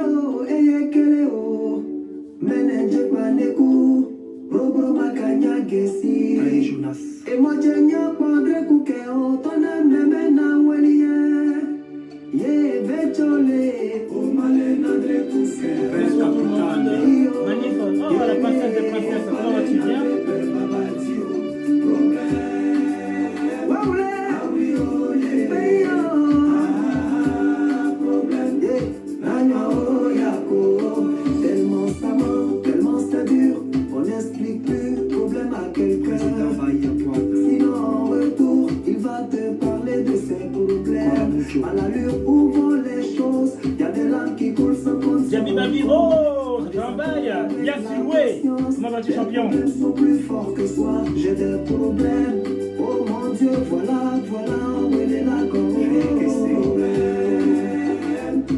o, kele o. Menenje paneku, bro makanya gesi. Allez, Jonas. E mojenya pondre kuke o, tona meme na weliye. Ye vechole, o male nadre kuke. Bonsoir tout le monde. Magnifique. Oh, la princesse des princesses, comment vas-tu bien? Tellement c'est dur, on n'explique plus le problème à quelqu'un. Sinon en retour, il va te parler de ses problèmes. À l'allure où vont les choses, il y a des larmes qui coulent sans conseil. Jami Babi, oh, travail, bien Siloué. Comment vas-tu, champion? Les sont plus forts que soi, j'ai des problèmes. Oh mon Dieu, voilà, où elle est la gorge.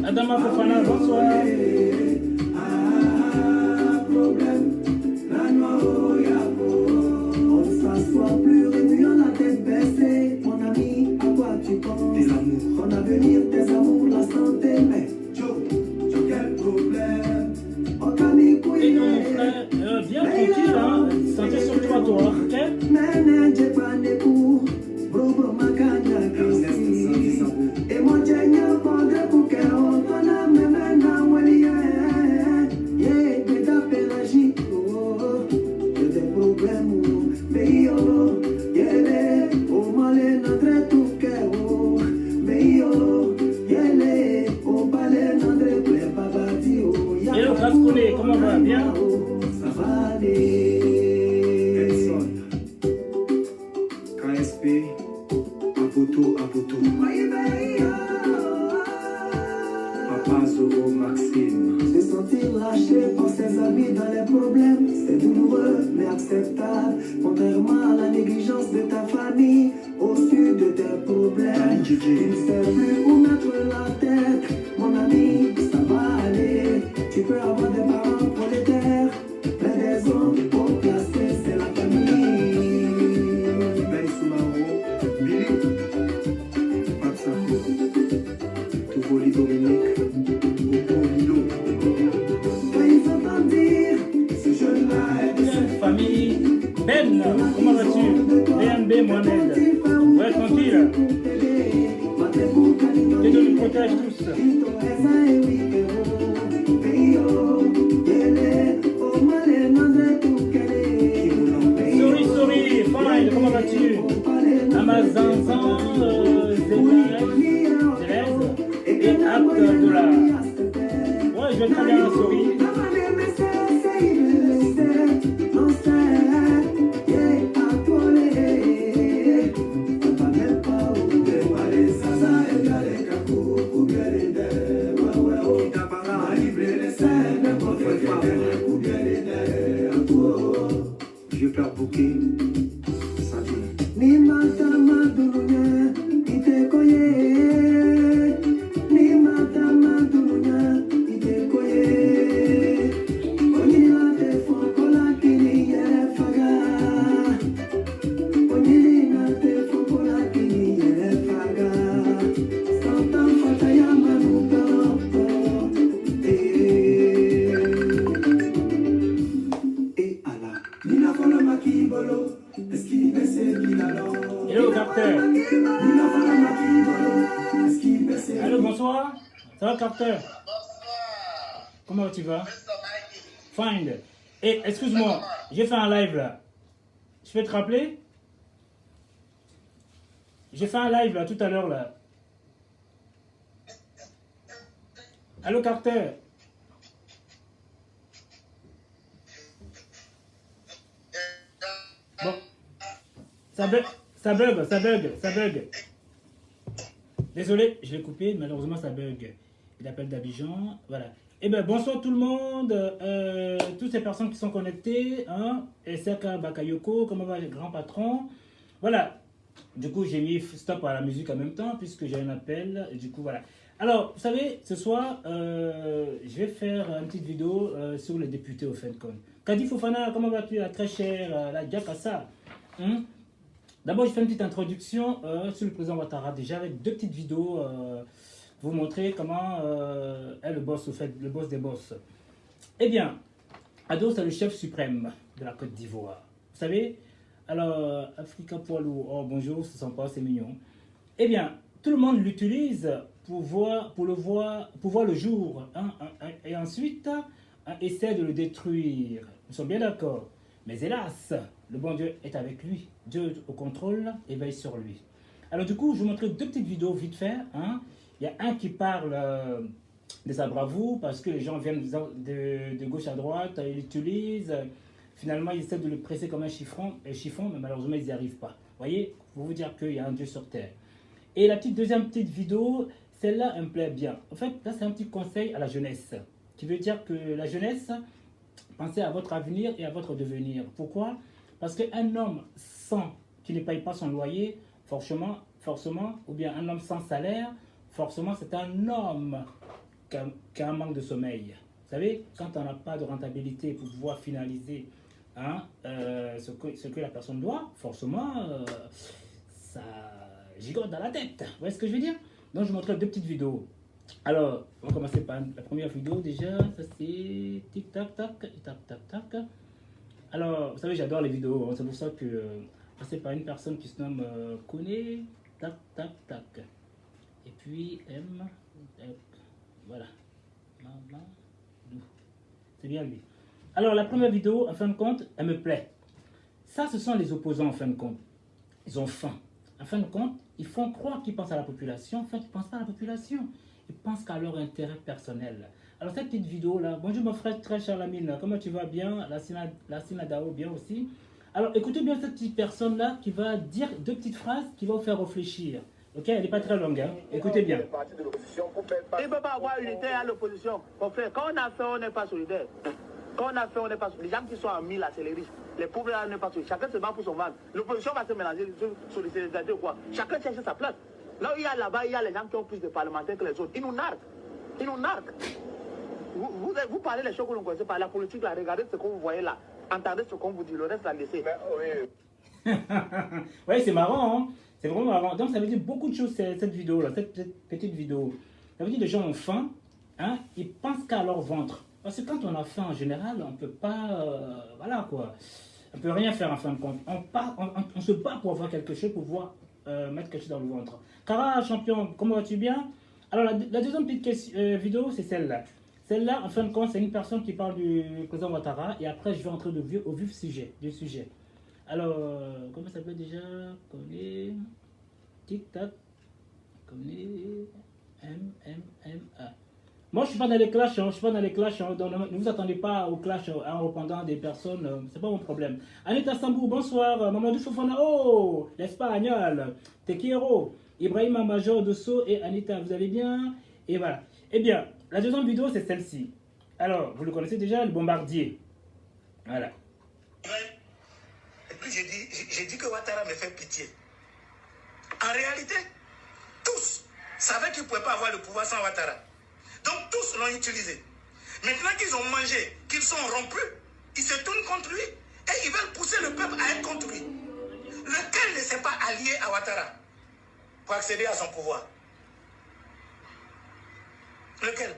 Adama Fofana, bonsoir. On ne s'assoit plus, remuant la tête baissée. Mon ami, à quoi tu penses? Tes amours. Ton avenir, tes amours, la santé. Mais Joe, quel problème? Oh, Camille, Et non, mon frère, bien tranquille, hein. Santé sur toi, toi, ok? Menenje paneku, bro makanya gesi. E mojenya pondre kuke o, tona meme na weliye. Ye, beda pelagie, oh, j'ai des problèmes, oh, mais yo, yele, oh, male nadre tuke, oh, mais yo, yele, oh, bale nadre ple babati, oh, ya. Hello, Gascolet, comment va? Bien? Ça va aller. Edson. KSP. Aboto. Papa Zoro Maxime. Se sentir lâché par ses amis dans les problèmes, c'est douloureux mais acceptable. Contrairement à la négligence de ta famille, au sud de tes problèmes, tu ne sais plus où mettre la tête. Mon ami, ça va aller. Tu peux avoir des parents prolétaires, mais des hommes pour placer, c'est la famille. Ben Soumaro. Billy. Patsako. Touvoli Dominique. Coco Lilo. Quand ils entendent dire, ce jeune-là est de Bien, famille. Ben, comment vas-tu? BNB Mohamed. Ouais, tranquille. Que Dieu nous protège tous. Sorry, fine, comment vas-tu? Amazanzan, Thérèse, et acte de la... Ouais, je vais très bien, sorry. Vieux père Bouquet. Salut. Ni matama dununya itekoye, ni matama dununya itekoye. Onyila te fokola kini ye faga, onyila te fokola kini ye faga. Santa fataya manuka, Et Allah. nina kola makibolo, eski bese kilalo. Hello, Carter. Nina kola makibolo, eski bese. Allô, bonsoir. Ça va, Carter? Comment tu vas? Fine. Et excuse-moi, j'ai fait un live là. Je peux te rappeler? J'ai fait un live là tout à l'heure là. Allô, Carter? Bon. Ça bug. Désolé, je l'ai coupé, malheureusement ça bug. Il appelle d'Abidjan, voilà. Eh bien, bonsoir tout le monde, toutes ces personnes qui sont connectées, hein, Eseka Bakayoko, comment va le grand patron? Voilà, du coup j'ai mis stop à la musique en même temps, puisque j'ai un appel, du coup voilà. Alors, vous savez, ce soir, je vais faire une petite vidéo sur les députés au FENCON. Kadi Fofana, comment vas-tu, la très chère, la Diakassa, hein? D'abord, je fais une petite introduction sur le président Ouattara, déjà avec deux petites vidéos vous montrer comment est le boss, au fait, le boss des boss. Eh bien, Ado, c'est le chef suprême de la Côte d'Ivoire. Vous savez, alors, Africa Poilou, oh bonjour, ce sont pas, c'est mignon. Eh bien, tout le monde l'utilise pour voir le jour, hein, et ensuite essaie de le détruire. Nous sommes bien d'accord. Mais hélas, le bon Dieu est avec lui. Dieu au contrôle et veille sur lui. Alors du coup, je vous montrerai deux petites vidéos vite fait. Hein. Il y a un qui parle de sa bravoure parce que les gens viennent de gauche à droite, ils l'utilisent. Finalement, ils essaient de le presser comme un chiffon, mais malheureusement, ils n'y arrivent pas. Vous voyez, pour vous dire qu'il y a un Dieu sur terre. Et la deuxième petite vidéo, celle-là, elle me plaît bien. En fait, là, c'est un petit conseil à la jeunesse. Qui veut dire que la jeunesse, pensez à votre avenir et à votre devenir. Pourquoi? Parce qu'un homme qui ne paye pas son loyer, forcément, ou bien un homme sans salaire, forcément, c'est un homme qui a un manque de sommeil. Vous savez, quand on n'a pas de rentabilité pour pouvoir finaliser hein, ce que la personne doit, forcément, ça gigote dans la tête. Vous voyez ce que je veux dire? Donc, je vous montrerai deux petites vidéos. Alors, on va commencer par la première vidéo déjà. Ça, c'est tic-tac-tac, tac-tac-tac. Alors, vous savez, j'adore les vidéos. Hein, c'est pour ça que c'est par une personne qui se nomme Kone, tac-tac-tac. Et puis, M, voilà. C'est bien lui. Alors, la première vidéo, en fin de compte, elle me plaît. Ça, ce sont les opposants, en fin de compte. Ils ont faim. En fin de compte, ils font croire qu'ils pensent à la population. En fait, ils ne pensent pas à la population. Ils pensent qu'à leur intérêt personnel. Alors, cette petite vidéo-là, bonjour mon frère très cher Lamine, comment tu vas bien? La Sinadao, bien aussi. Alors, écoutez bien cette petite personne-là qui va dire deux petites phrases qui vont vous faire réfléchir. Ok, elle n'est pas très longue, hein. Écoutez bien. Il ne peut pas avoir unité à l'opposition. Quand on a fait, on n'est pas solidaire. Quand on a fait, on n'est pas solidaire. Les gens qui sont en 1000, là, c'est les riches. Les pauvres, là, on n'est pas solidaire. Chacun se bat pour son ventre. L'opposition va se mélanger sur les solidarités ou quoi. Chacun cherche sa place. Là où il y a là-bas, il y a les gens qui ont plus de parlementaires que les autres. Ils nous narquent. Ils nous narquent. Vous parlez les choses que l'on ne connaît pas. La politique, là, regardez ce que vous voyez là. Entendez ce qu'on vous dit. Le reste, là, laissez. Oui, c'est marrant, hein. C'est vraiment marrant. Donc, ça veut dire beaucoup de choses, cette vidéo-là, cette petite vidéo. Ça veut dire que les gens ont faim, hein, ils pensent qu'à leur ventre. Parce que quand on a faim, en général, on ne peut pas, voilà quoi, on ne peut rien faire en fin de compte. On se bat pour avoir quelque chose, pour pouvoir mettre quelque chose dans le ventre. Cara, champion, comment vas-tu bien? Alors, la deuxième petite vidéo, c'est celle-là. Celle-là, en fin de compte, c'est une personne qui parle du président Ouattara, et après, je vais entrer au vif du sujet. Alors, comment ça s'appelle déjà? Connais, tic-tac, connais, M-M-M-A. Moi, je ne suis pas dans les clashs, hein, je suis pas dans les clashs, hein, donc ne vous attendez pas au clash en répondant des personnes, c'est pas mon problème. Anita Sambou, bonsoir, Mamadou Fofana, oh, l'Espagnol, Tequiero, Ibrahima Major de Sceaux et Anita, vous allez bien? Et voilà. Eh bien, la deuxième vidéo, c'est celle-ci. Alors, vous le connaissez déjà, le bombardier. Voilà. Et puis j'ai dit que Ouattara me fait pitié. En réalité, tous savaient qu'ils ne pouvaient pas avoir le pouvoir sans Ouattara. Donc tous l'ont utilisé. Maintenant qu'ils ont mangé, qu'ils sont rompus, ils se tournent contre lui et ils veulent pousser le peuple à être contre lui. Lequel ne s'est pas allié à Ouattara pour accéder à son pouvoir? Lequel?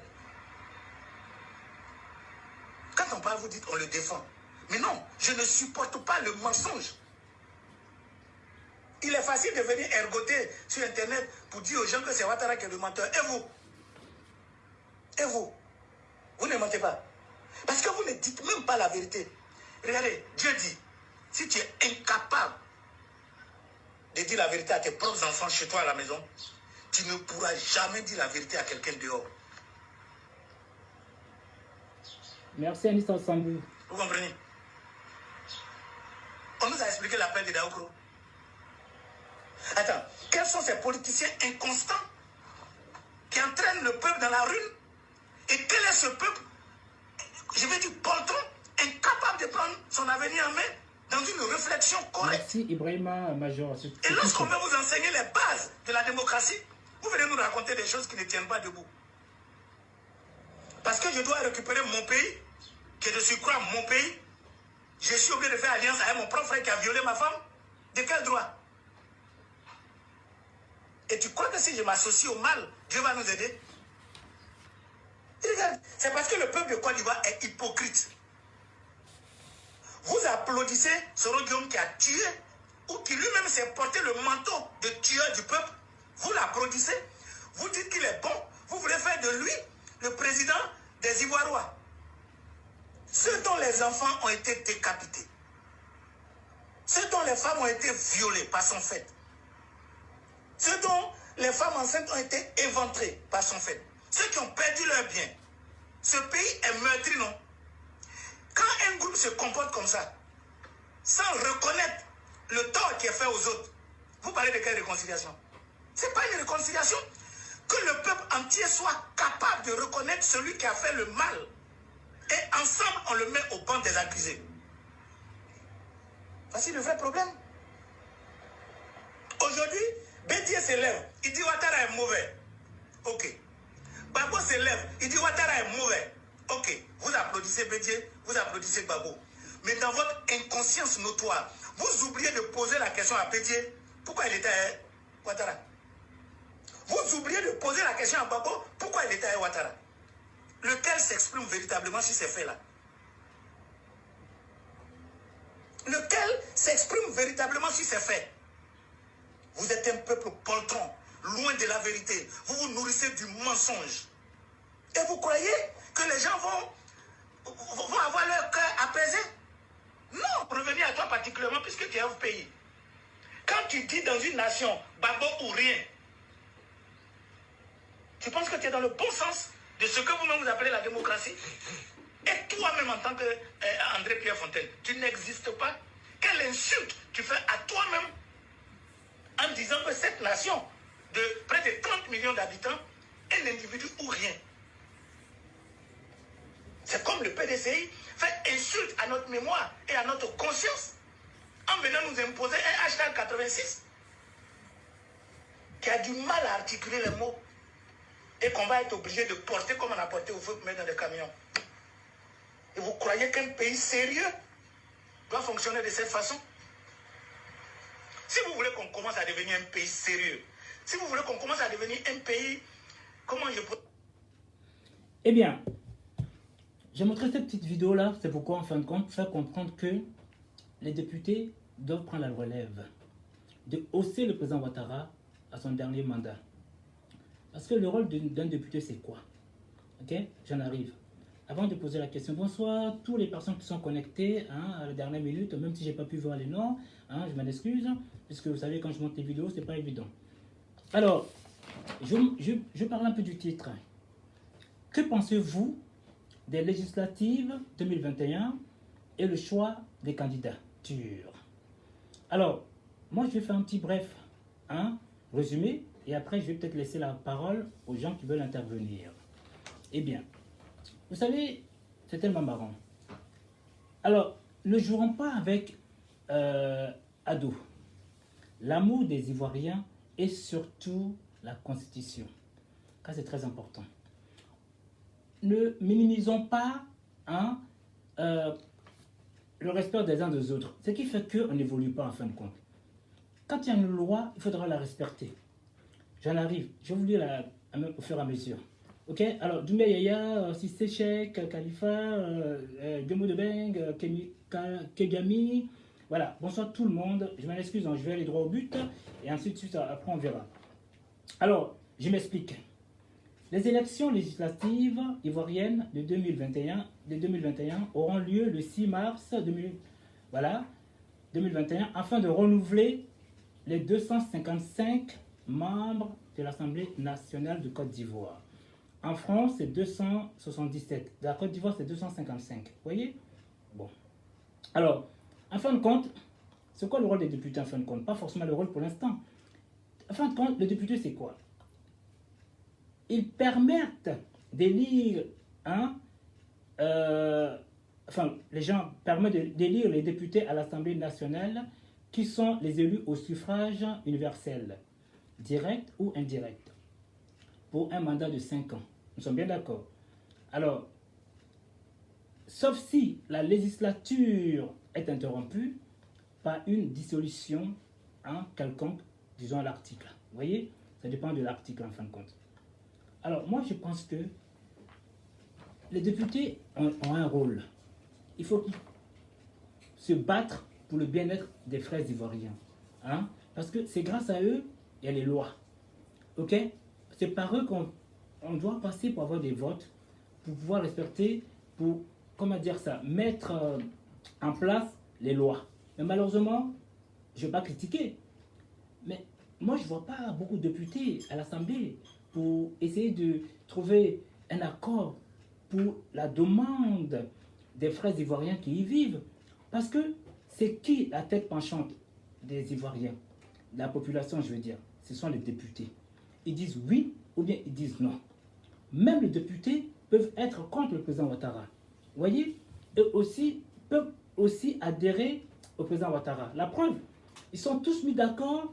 Quand on parle, vous dites on le défend. Mais non, je ne supporte pas le mensonge. Il est facile de venir ergoter sur Internet pour dire aux gens que c'est Ouattara qui est le menteur. Et vous? Et vous? Vous ne mentez pas. Parce que vous ne dites même pas la vérité. Regardez, Dieu dit, si tu es incapable de dire la vérité à tes propres enfants chez toi à la maison, tu ne pourras jamais dire la vérité à quelqu'un dehors. Merci Anissa Sambou. Vous comprenez? On nous a expliqué l'appel de Daoukro. Attends, quels sont ces politiciens inconstants qui entraînent le peuple dans la rue? Et quel est ce peuple, je vais dire poltron, incapable de prendre son avenir en main dans une réflexion correcte? Merci Ibrahima Major. Et lorsqu'on veut vous enseigner les bases de la démocratie, vous venez nous raconter des choses qui ne tiennent pas debout. Parce que je dois récupérer mon pays, que je suis quoi mon pays, je suis obligé de faire alliance avec mon propre frère qui a violé ma femme. De quel droit? Et tu crois que si je m'associe au mal Dieu va nous aider. Regarde, c'est parce que le peuple de Côte d'Ivoire est hypocrite. Vous applaudissez Soro Guillaume qui a tué, ou qui lui-même s'est porté le manteau de tueur du peuple. Vous l'applaudissez, vous dites qu'il est bon, vous voulez faire de lui le président des Ivoirois. Ceux dont les enfants ont été décapités, ceux dont les femmes ont été violées par son fait, ceux dont les femmes enceintes ont été éventrées par son fait, ceux qui ont perdu leurs biens. Ce pays est meurtri, non? Quand un groupe se comporte comme ça, sans reconnaître le tort qui est fait aux autres, vous parlez de quelle réconciliation? Ce n'est pas une réconciliation. Que le peuple entier soit capable de reconnaître celui qui a fait le mal. Et ensemble, on le met au banc des accusés. Voici le vrai problème. Aujourd'hui, Bédié s'élève, il dit Ouattara est mauvais. Ok. Babo s'élève, il dit Ouattara est mauvais. Ok. Vous applaudissez Bédié, vous applaudissez Babo. Mais dans votre inconscience notoire, vous oubliez de poser la question à Bédié. Pourquoi il était à Ouattara? Vous oubliez de poser la question à Babo. Pourquoi il était à Ouattara? Lequel s'exprime véritablement sur ces faits-là? Lequel s'exprime véritablement sur ces faits? Vous êtes un peuple poltron, loin de la vérité. Vous vous nourrissez du mensonge. Et vous croyez que les gens vont avoir leur cœur apaisé? Non, revenir à toi particulièrement puisque tu es au pays. Quand tu dis dans une nation, Babo ou rien, tu penses que tu es dans le bon sens de ce que vous-même vous appelez la démocratie? Et toi-même en tant qu'André Pierre Fontaine, tu n'existes pas? Quelle insulte tu fais à toi-même en disant que cette nation de près de 30 millions d'habitants est un individu ou rien? C'est comme le PDCI fait insulte à notre mémoire et à notre conscience en venant nous imposer un hashtag 86 qui a du mal à articuler les mots et qu'on va être obligé de porter comme on a porté au feu pour mettre dans des camions. Et vous croyez qu'un pays sérieux doit fonctionner de cette façon? Si vous voulez qu'on commence à devenir un pays sérieux, si vous voulez qu'on commence à devenir un pays, comment je peux... Eh bien, j'ai montré cette petite vidéo-là, c'est pourquoi, en fin de compte, faire comprendre que les députés doivent prendre la relève de hausser le président Ouattara à son dernier mandat. Parce que le rôle d'un député, c'est quoi? Ok, j'en arrive. Avant de poser la question, bonsoir, toutes les personnes qui sont connectées à la dernière minute, même si je n'ai pas pu voir les noms, je m'en excuse, puisque vous savez, quand je monte les vidéos, ce n'est pas évident. Alors, je parle un peu du titre. Que pensez-vous des législatives 2021 et le choix des candidatures? Alors, moi, je vais faire un petit bref résumé, et après, je vais peut-être laisser la parole aux gens qui veulent intervenir. Eh bien, vous savez, c'est tellement marrant. Alors, ne jouons pas avec Ado. L'amour des Ivoiriens et surtout la Constitution. Ça, c'est très important. Ne minimisons pas le respect des uns des autres. Ce qui fait qu'on n'évolue pas en fin de compte. Quand il y a une loi, il faudra la respecter. J'en arrive. Je vais vous dire au fur et à mesure. Ok, alors Doumbé Yaya, Sissé Cheikh, Khalifa, Diomo Debeng, Kegami, voilà, bonsoir tout le monde, je m'en excuse, je vais aller droit au but, et ensuite, après on verra. Alors, je m'explique. Les élections législatives ivoiriennes de 2021 auront lieu le 6 mars 2021, afin de renouveler les 255 membres de l'Assemblée nationale de Côte d'Ivoire. En France, c'est 277. De la Côte d'Ivoire, c'est 255. Vous voyez? Bon. Alors, en fin de compte, c'est quoi le rôle des députés en fin de compte? Pas forcément le rôle pour l'instant. En fin de compte, le député, c'est quoi? Ils permettent d'élire, les gens permettent d'élire les députés à l'Assemblée nationale qui sont les élus au suffrage universel, direct ou indirect, pour un mandat de 5 ans. Nous sommes bien d'accord. Alors, sauf si la législature est interrompue par une dissolution quelconque, disons à l'article. Vous voyez? Ça dépend de l'article en fin de compte. Alors, moi, je pense que les députés ont un rôle. Il faut qu'ils se battent pour le bien-être des frères ivoiriens. Hein? Parce que c'est grâce à eux, il y a les lois. Ok? C'est par eux qu'on doit passer pour avoir des votes, pour pouvoir respecter, pour, comment dire ça, mettre en place les lois. Mais malheureusement, je ne vais pas critiquer. Mais moi, je ne vois pas beaucoup de députés à l'Assemblée pour essayer de trouver un accord pour la demande des frères ivoiriens qui y vivent. Parce que c'est qui la tête penchante des Ivoiriens? La population, je veux dire. Ce sont les députés. Ils disent oui ou bien ils disent non. Même les députés peuvent être contre le président Ouattara. Vous voyez? Eux aussi peuvent aussi adhérer au président Ouattara. La preuve, ils sont tous mis d'accord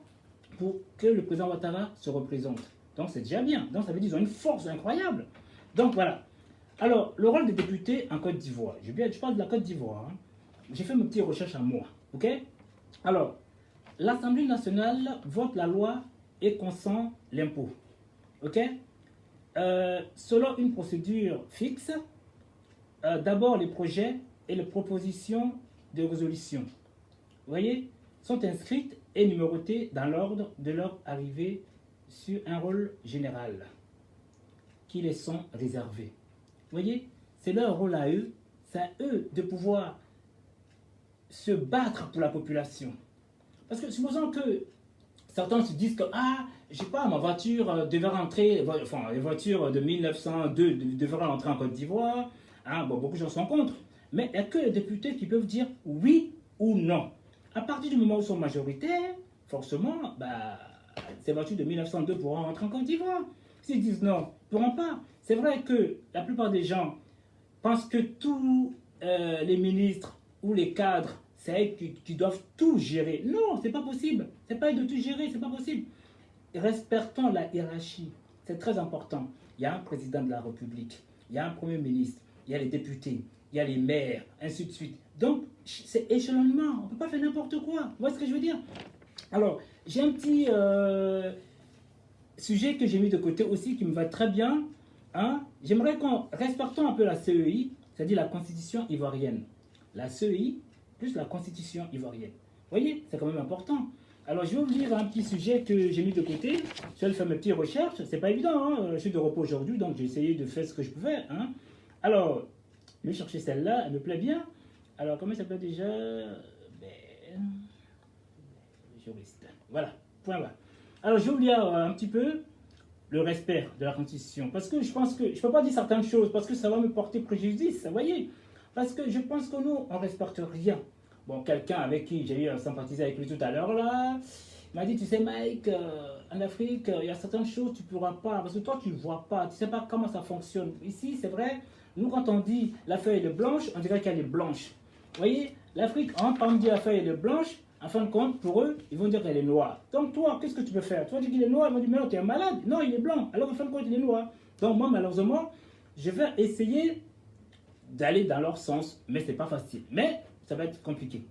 pour que le président Ouattara se représente. Donc c'est déjà bien. Donc ça veut dire qu'ils ont une force incroyable. Donc voilà. Alors, le rôle des députés en Côte d'Ivoire. Je parle de la Côte d'Ivoire. Hein. J'ai fait mes petites recherches à moi. Ok? Alors, l'Assemblée nationale vote la loi et consent l'impôt. Ok? Selon une procédure fixe, d'abord les projets et les propositions de résolution, vous voyez, sont inscrites et numérotées dans l'ordre de leur arrivée sur un rôle général qui les sont réservés. Vous voyez, c'est leur rôle à eux, c'est à eux de pouvoir se battre pour la population. Parce que supposons que certains se disent que, ah, je sais pas, ma voiture devait rentrer, enfin, les voitures de 1902 devraient rentrer en Côte d'Ivoire. Hein, bon, beaucoup de gens sont contre. Mais il n'y a que les députés qui peuvent dire oui ou non. À partir du moment où ils sont majoritaires, forcément, bah, ces voitures de 1902 pourront rentrer en Côte d'Ivoire. S'ils disent non, ils ne pourront pas. C'est vrai que la plupart des gens pensent que tous les ministres ou les cadres, c'est eux qui doivent tout gérer. Non, c'est pas possible. C'est pas eux de tout gérer, c'est pas possible. Respectons la hiérarchie. C'est très important. Il y a un président de la République, il y a un premier ministre, il y a les députés, il y a les maires, ainsi de suite. Donc, c'est échelonnement. On ne peut pas faire n'importe quoi. Vous voyez ce que je veux dire? Alors, j'ai un petit sujet que j'ai mis de côté aussi qui me va très bien. Hein? J'aimerais qu'on respectons un peu la CEI, c'est-à-dire la Constitution ivoirienne. La CEI plus la Constitution ivoirienne. Vous voyez, c'est quand même important. Alors, je vais vous lire un petit sujet que j'ai mis de côté. Je vais faire mes petites recherches. C'est pas évident, hein? Je suis de repos aujourd'hui, donc j'ai essayé de faire ce que je pouvais. Hein? Alors, je vais chercher celle-là, elle me plaît bien. Alors, comment ça s'appelle déjà? Juriste. Voilà, point bas. Alors, je vais vous lire un petit peu le respect de la Constitution. Parce que je pense que je ne peux pas dire certaines choses, parce que ça va me porter préjudice, vous voyez? Parce que je pense que nous, on ne respecte rien. Bon, quelqu'un avec qui j'ai eu à sympathiser avec lui tout à l'heure, là, m'a dit, tu sais, Mike, en Afrique, il y a certaines choses que tu ne pourras pas, parce que toi, tu ne vois pas, tu ne sais pas comment ça fonctionne. Ici, c'est vrai, nous, quand on dit la feuille est blanche, on dirait qu'elle est blanche. Vous voyez, l'Afrique, on va me dire la feuille est blanche, en fin de compte, pour eux, ils vont dire qu'elle est noire. Donc, toi, qu'est-ce que tu peux faire? Tu vas dire qu'il est noir, ils vont dire, mais non, tu es malade. Non, il est blanc. Alors, en fin de compte, il est noir. Donc, moi, malheureusement, je vais essayer d'aller dans leur sens, mais ce n'est pas facile. Mais ça va être compliqué.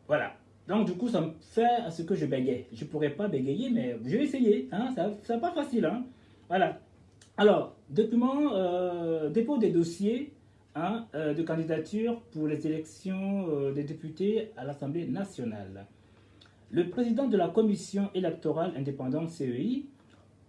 Voilà. Donc, du coup, ça me fait à ce que je bégaye. Je ne pourrais pas bégayer, mais je vais essayer. Hein? Ça n'est pas facile. Hein? Voilà. Alors, document, dépôt des dossiers hein, de candidature pour les élections des députés à l'Assemblée nationale. Le président de la commission électorale indépendante CEI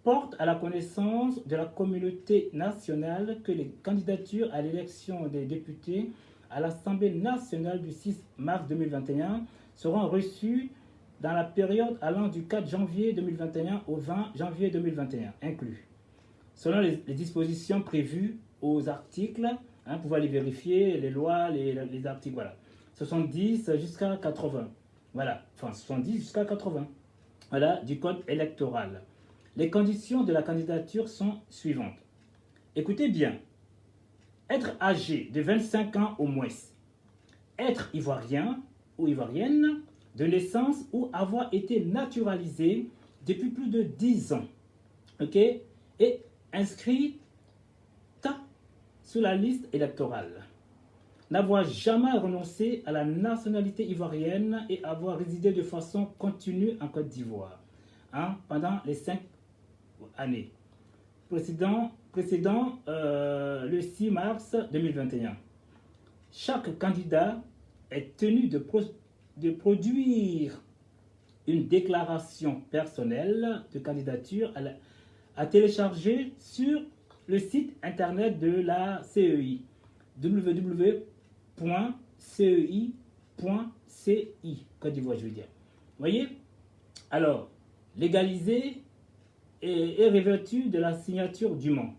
porte à la connaissance de la communauté nationale que les candidatures à l'élection des députés à l'Assemblée nationale du 6 mars 2021 seront reçues dans la période allant du 4 janvier 2021 au 20 janvier 2021 inclus. Selon les dispositions prévues aux articles, hein, pouvoir les vérifier, les lois, les articles, voilà. 70 jusqu'à 80. Voilà, enfin 70 jusqu'à 80. Voilà, du code électoral. Les conditions de la candidature sont suivantes. Écoutez bien. Être âgé de 25 ans au moins. Être ivoirien ou ivoirienne de naissance ou avoir été naturalisé depuis plus de 10 ans. Ok? Et inscrit sur la liste électorale. N'avoir jamais renoncé à la nationalité ivoirienne et avoir résidé de façon continue en Côte d'Ivoire hein, pendant les 5 années. précédent le 6 mars 2021. Chaque candidat est tenu de produire une déclaration personnelle de candidature à télécharger sur le site internet de la CEI, www.cei.ci, Côte d'Ivoire, je veux dire. Vous voyez? Alors, légaliser et revêtu de la signature du Mans.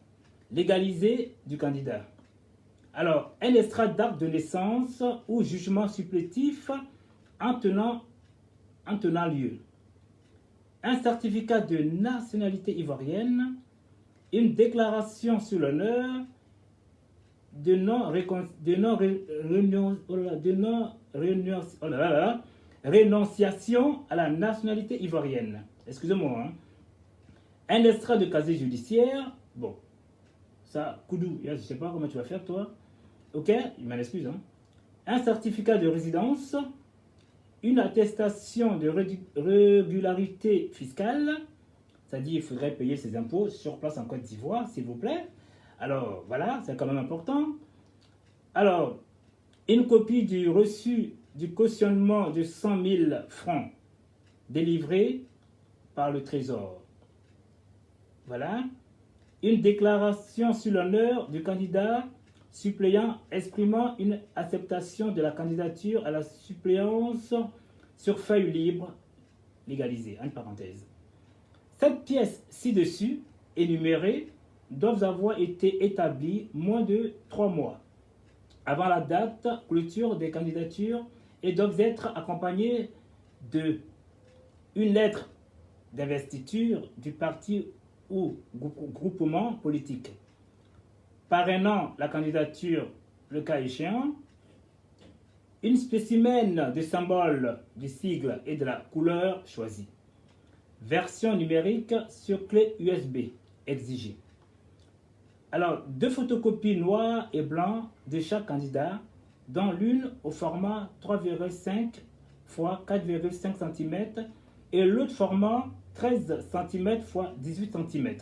Légalisé du candidat. Alors, un extrait d'acte de naissance ou jugement supplétif en tenant lieu. Un certificat de nationalité ivoirienne, une déclaration sur l'honneur de rénonciation à la nationalité ivoirienne. Excusez-moi. Hein. Un extrait de casier judiciaire. Bon, ça, Koudou, je ne sais pas comment tu vas faire toi. Ok, il m'en excuse. Hein. Un certificat de résidence, une attestation de régularité fiscale, c'est-à-dire il faudrait payer ses impôts sur place en Côte d'Ivoire, s'il vous plaît. Alors, voilà, c'est quand même important. Alors, une copie du reçu du cautionnement de 100 000 francs délivré par le Trésor. Voilà. Une déclaration sur l'honneur du candidat suppléant exprimant une acceptation de la candidature à la suppléance sur feuille libre légalisée. Entre parenthèses. Cette pièce ci-dessus, énumérée, doivent avoir été établies moins de 3 mois avant la date clôture des candidatures et doivent être accompagnées de une lettre d'investiture du parti ou groupement politique parrainant la candidature, le cas échéant, une spécimen de symbole du sigle et de la couleur choisie. Version numérique sur clé USB exigée. Alors, 2 photocopies noires et blancs de chaque candidat, dont l'une au format 3,5 x 4,5 cm et l'autre format 13 cm x 18 cm.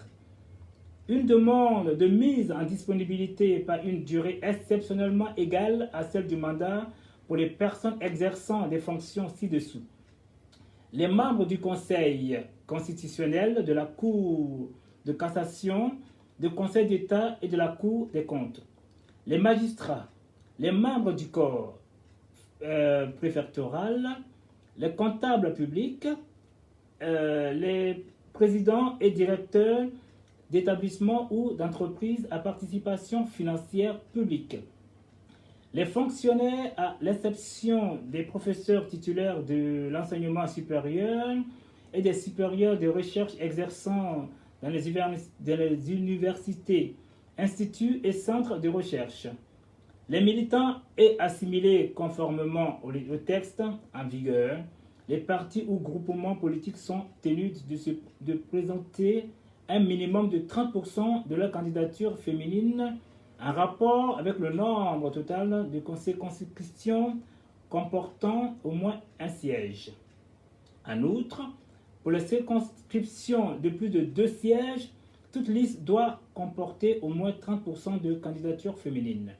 Une demande de mise en disponibilité par une durée exceptionnellement égale à celle du mandat pour les personnes exerçant des fonctions ci-dessous. Les membres du Conseil constitutionnel, de la Cour de cassation, du Conseil d'État et de la Cour des comptes. Les magistrats, les membres du corps préfectoral, les comptables publics, les présidents et directeurs d'établissements ou d'entreprises à participation financière publique. Les fonctionnaires, à l'exception des professeurs titulaires de l'enseignement supérieur et des supérieurs de recherche exerçant dans les universités, instituts et centres de recherche. Les militants et assimilés conformément au texte en vigueur, les partis ou groupements politiques sont tenus de présenter un minimum de 30% de leur candidature féminine en rapport avec le nombre total de circonscriptions comportant au moins un siège. En outre, pour les circonscriptions de plus de 2 sièges, toute liste doit comporter au moins 30% de candidatures féminines.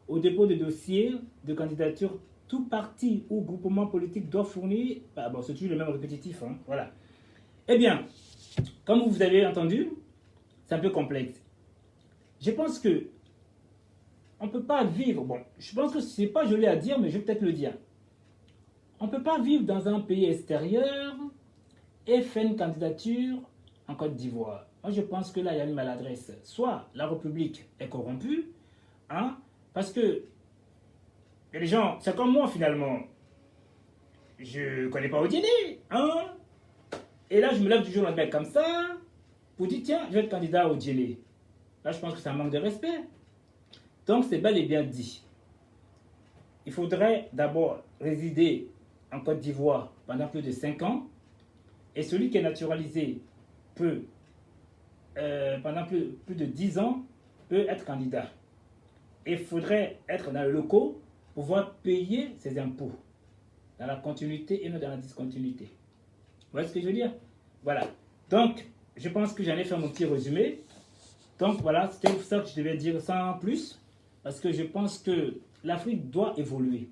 Au dépôt de dossier de candidature, tout parti ou groupement politique doit fournir, c'est toujours le même répétitif, hein, voilà. Eh bien, comme vous avez entendu, c'est un peu complexe. Je pense que on ne peut pas vivre, je pense que ce n'est pas joli à dire, mais je vais peut-être le dire. On ne peut pas vivre dans un pays extérieur et faire une candidature en Côte d'Ivoire. Moi, je pense que là, il y a une maladresse. Soit la République est corrompue, hein, parce que les gens, c'est comme moi finalement. Je ne connais pas au dîner, hein. Et là, je me lève toujours le mec comme ça, pour dire, tiens, je vais être candidat au dîner. Là, je pense que c'est un manque de respect. Donc, c'est bel et bien dit. Il faudrait d'abord résider en Côte d'Ivoire pendant plus de 5 ans. Et celui qui est naturalisé peut, pendant plus de 10 ans, peut être candidat. Et il faudrait être dans le locaux, pouvoir payer ses impôts. Dans la continuité et non dans la discontinuité. Vous voyez ce que je veux dire? Voilà. Donc, je pense que j'en ai fait mon petit résumé. Donc voilà, c'était ça que je devais dire sans plus. Parce que je pense que l'Afrique doit évoluer.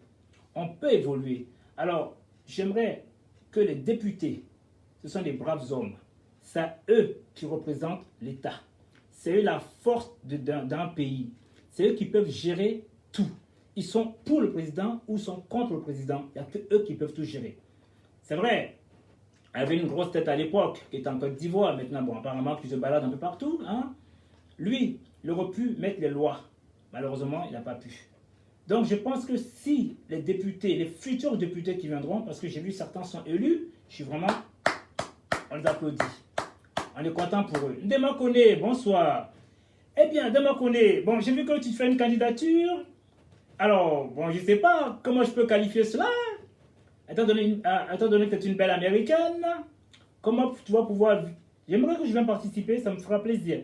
On peut évoluer. Alors, j'aimerais que les députés, ce sont des braves hommes. C'est eux qui représentent l'État. C'est eux la force d'un pays. C'est eux qui peuvent gérer tout. Ils sont pour le président ou sont contre le président. Il n'y a que eux qui peuvent tout gérer. C'est vrai, il avait une grosse tête à l'époque, qui était en Côte d'Ivoire. Maintenant, bon, apparemment, qui se balade un peu partout. Hein. Lui, il aurait pu mettre les lois. Malheureusement, il n'a pas pu. Donc, je pense que si les députés, les futurs députés qui viendront, parce que j'ai vu certains sont élus, je suis vraiment, on les applaudit. On est content pour eux. Ndema Kone, bonsoir. Eh bien, Ndema Kone, bon, j'ai vu que tu fais une candidature. Alors, bon, je ne sais pas comment je peux qualifier cela. Étant donné que tu es une belle américaine, comment tu vas pouvoir... J'aimerais que je vienne participer, ça me fera plaisir.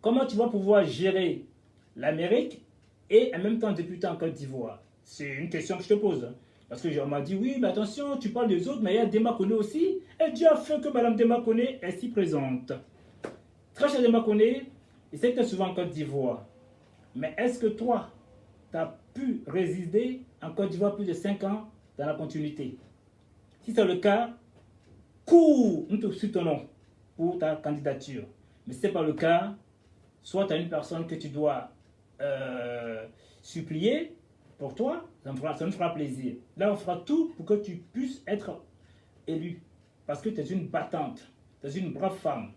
Comment tu vas pouvoir gérer l'Amérique et en même temps député en Côte d'Ivoire? C'est une question que je te pose. Parce que on m'a dit, oui, mais attention, tu parles des autres, mais il y a Ndema Kone aussi. Et Dieu a fait que Mme Ndema Kone est si présente. Très cher Ndema Kone, je sais que tu es souvent en Côte d'Ivoire. Mais est-ce que toi, tu as pu résider en Côte d'Ivoire plus de 5 ans dans la continuité? Si c'est le cas, cours, nous te soutenons pour ta candidature. Mais si ce n'est pas le cas, soit tu as une personne que tu dois supplier pour toi, ça me fera plaisir. Là, on fera tout pour que tu puisses être élu. Parce que tu es une battante, tu es une brave femme.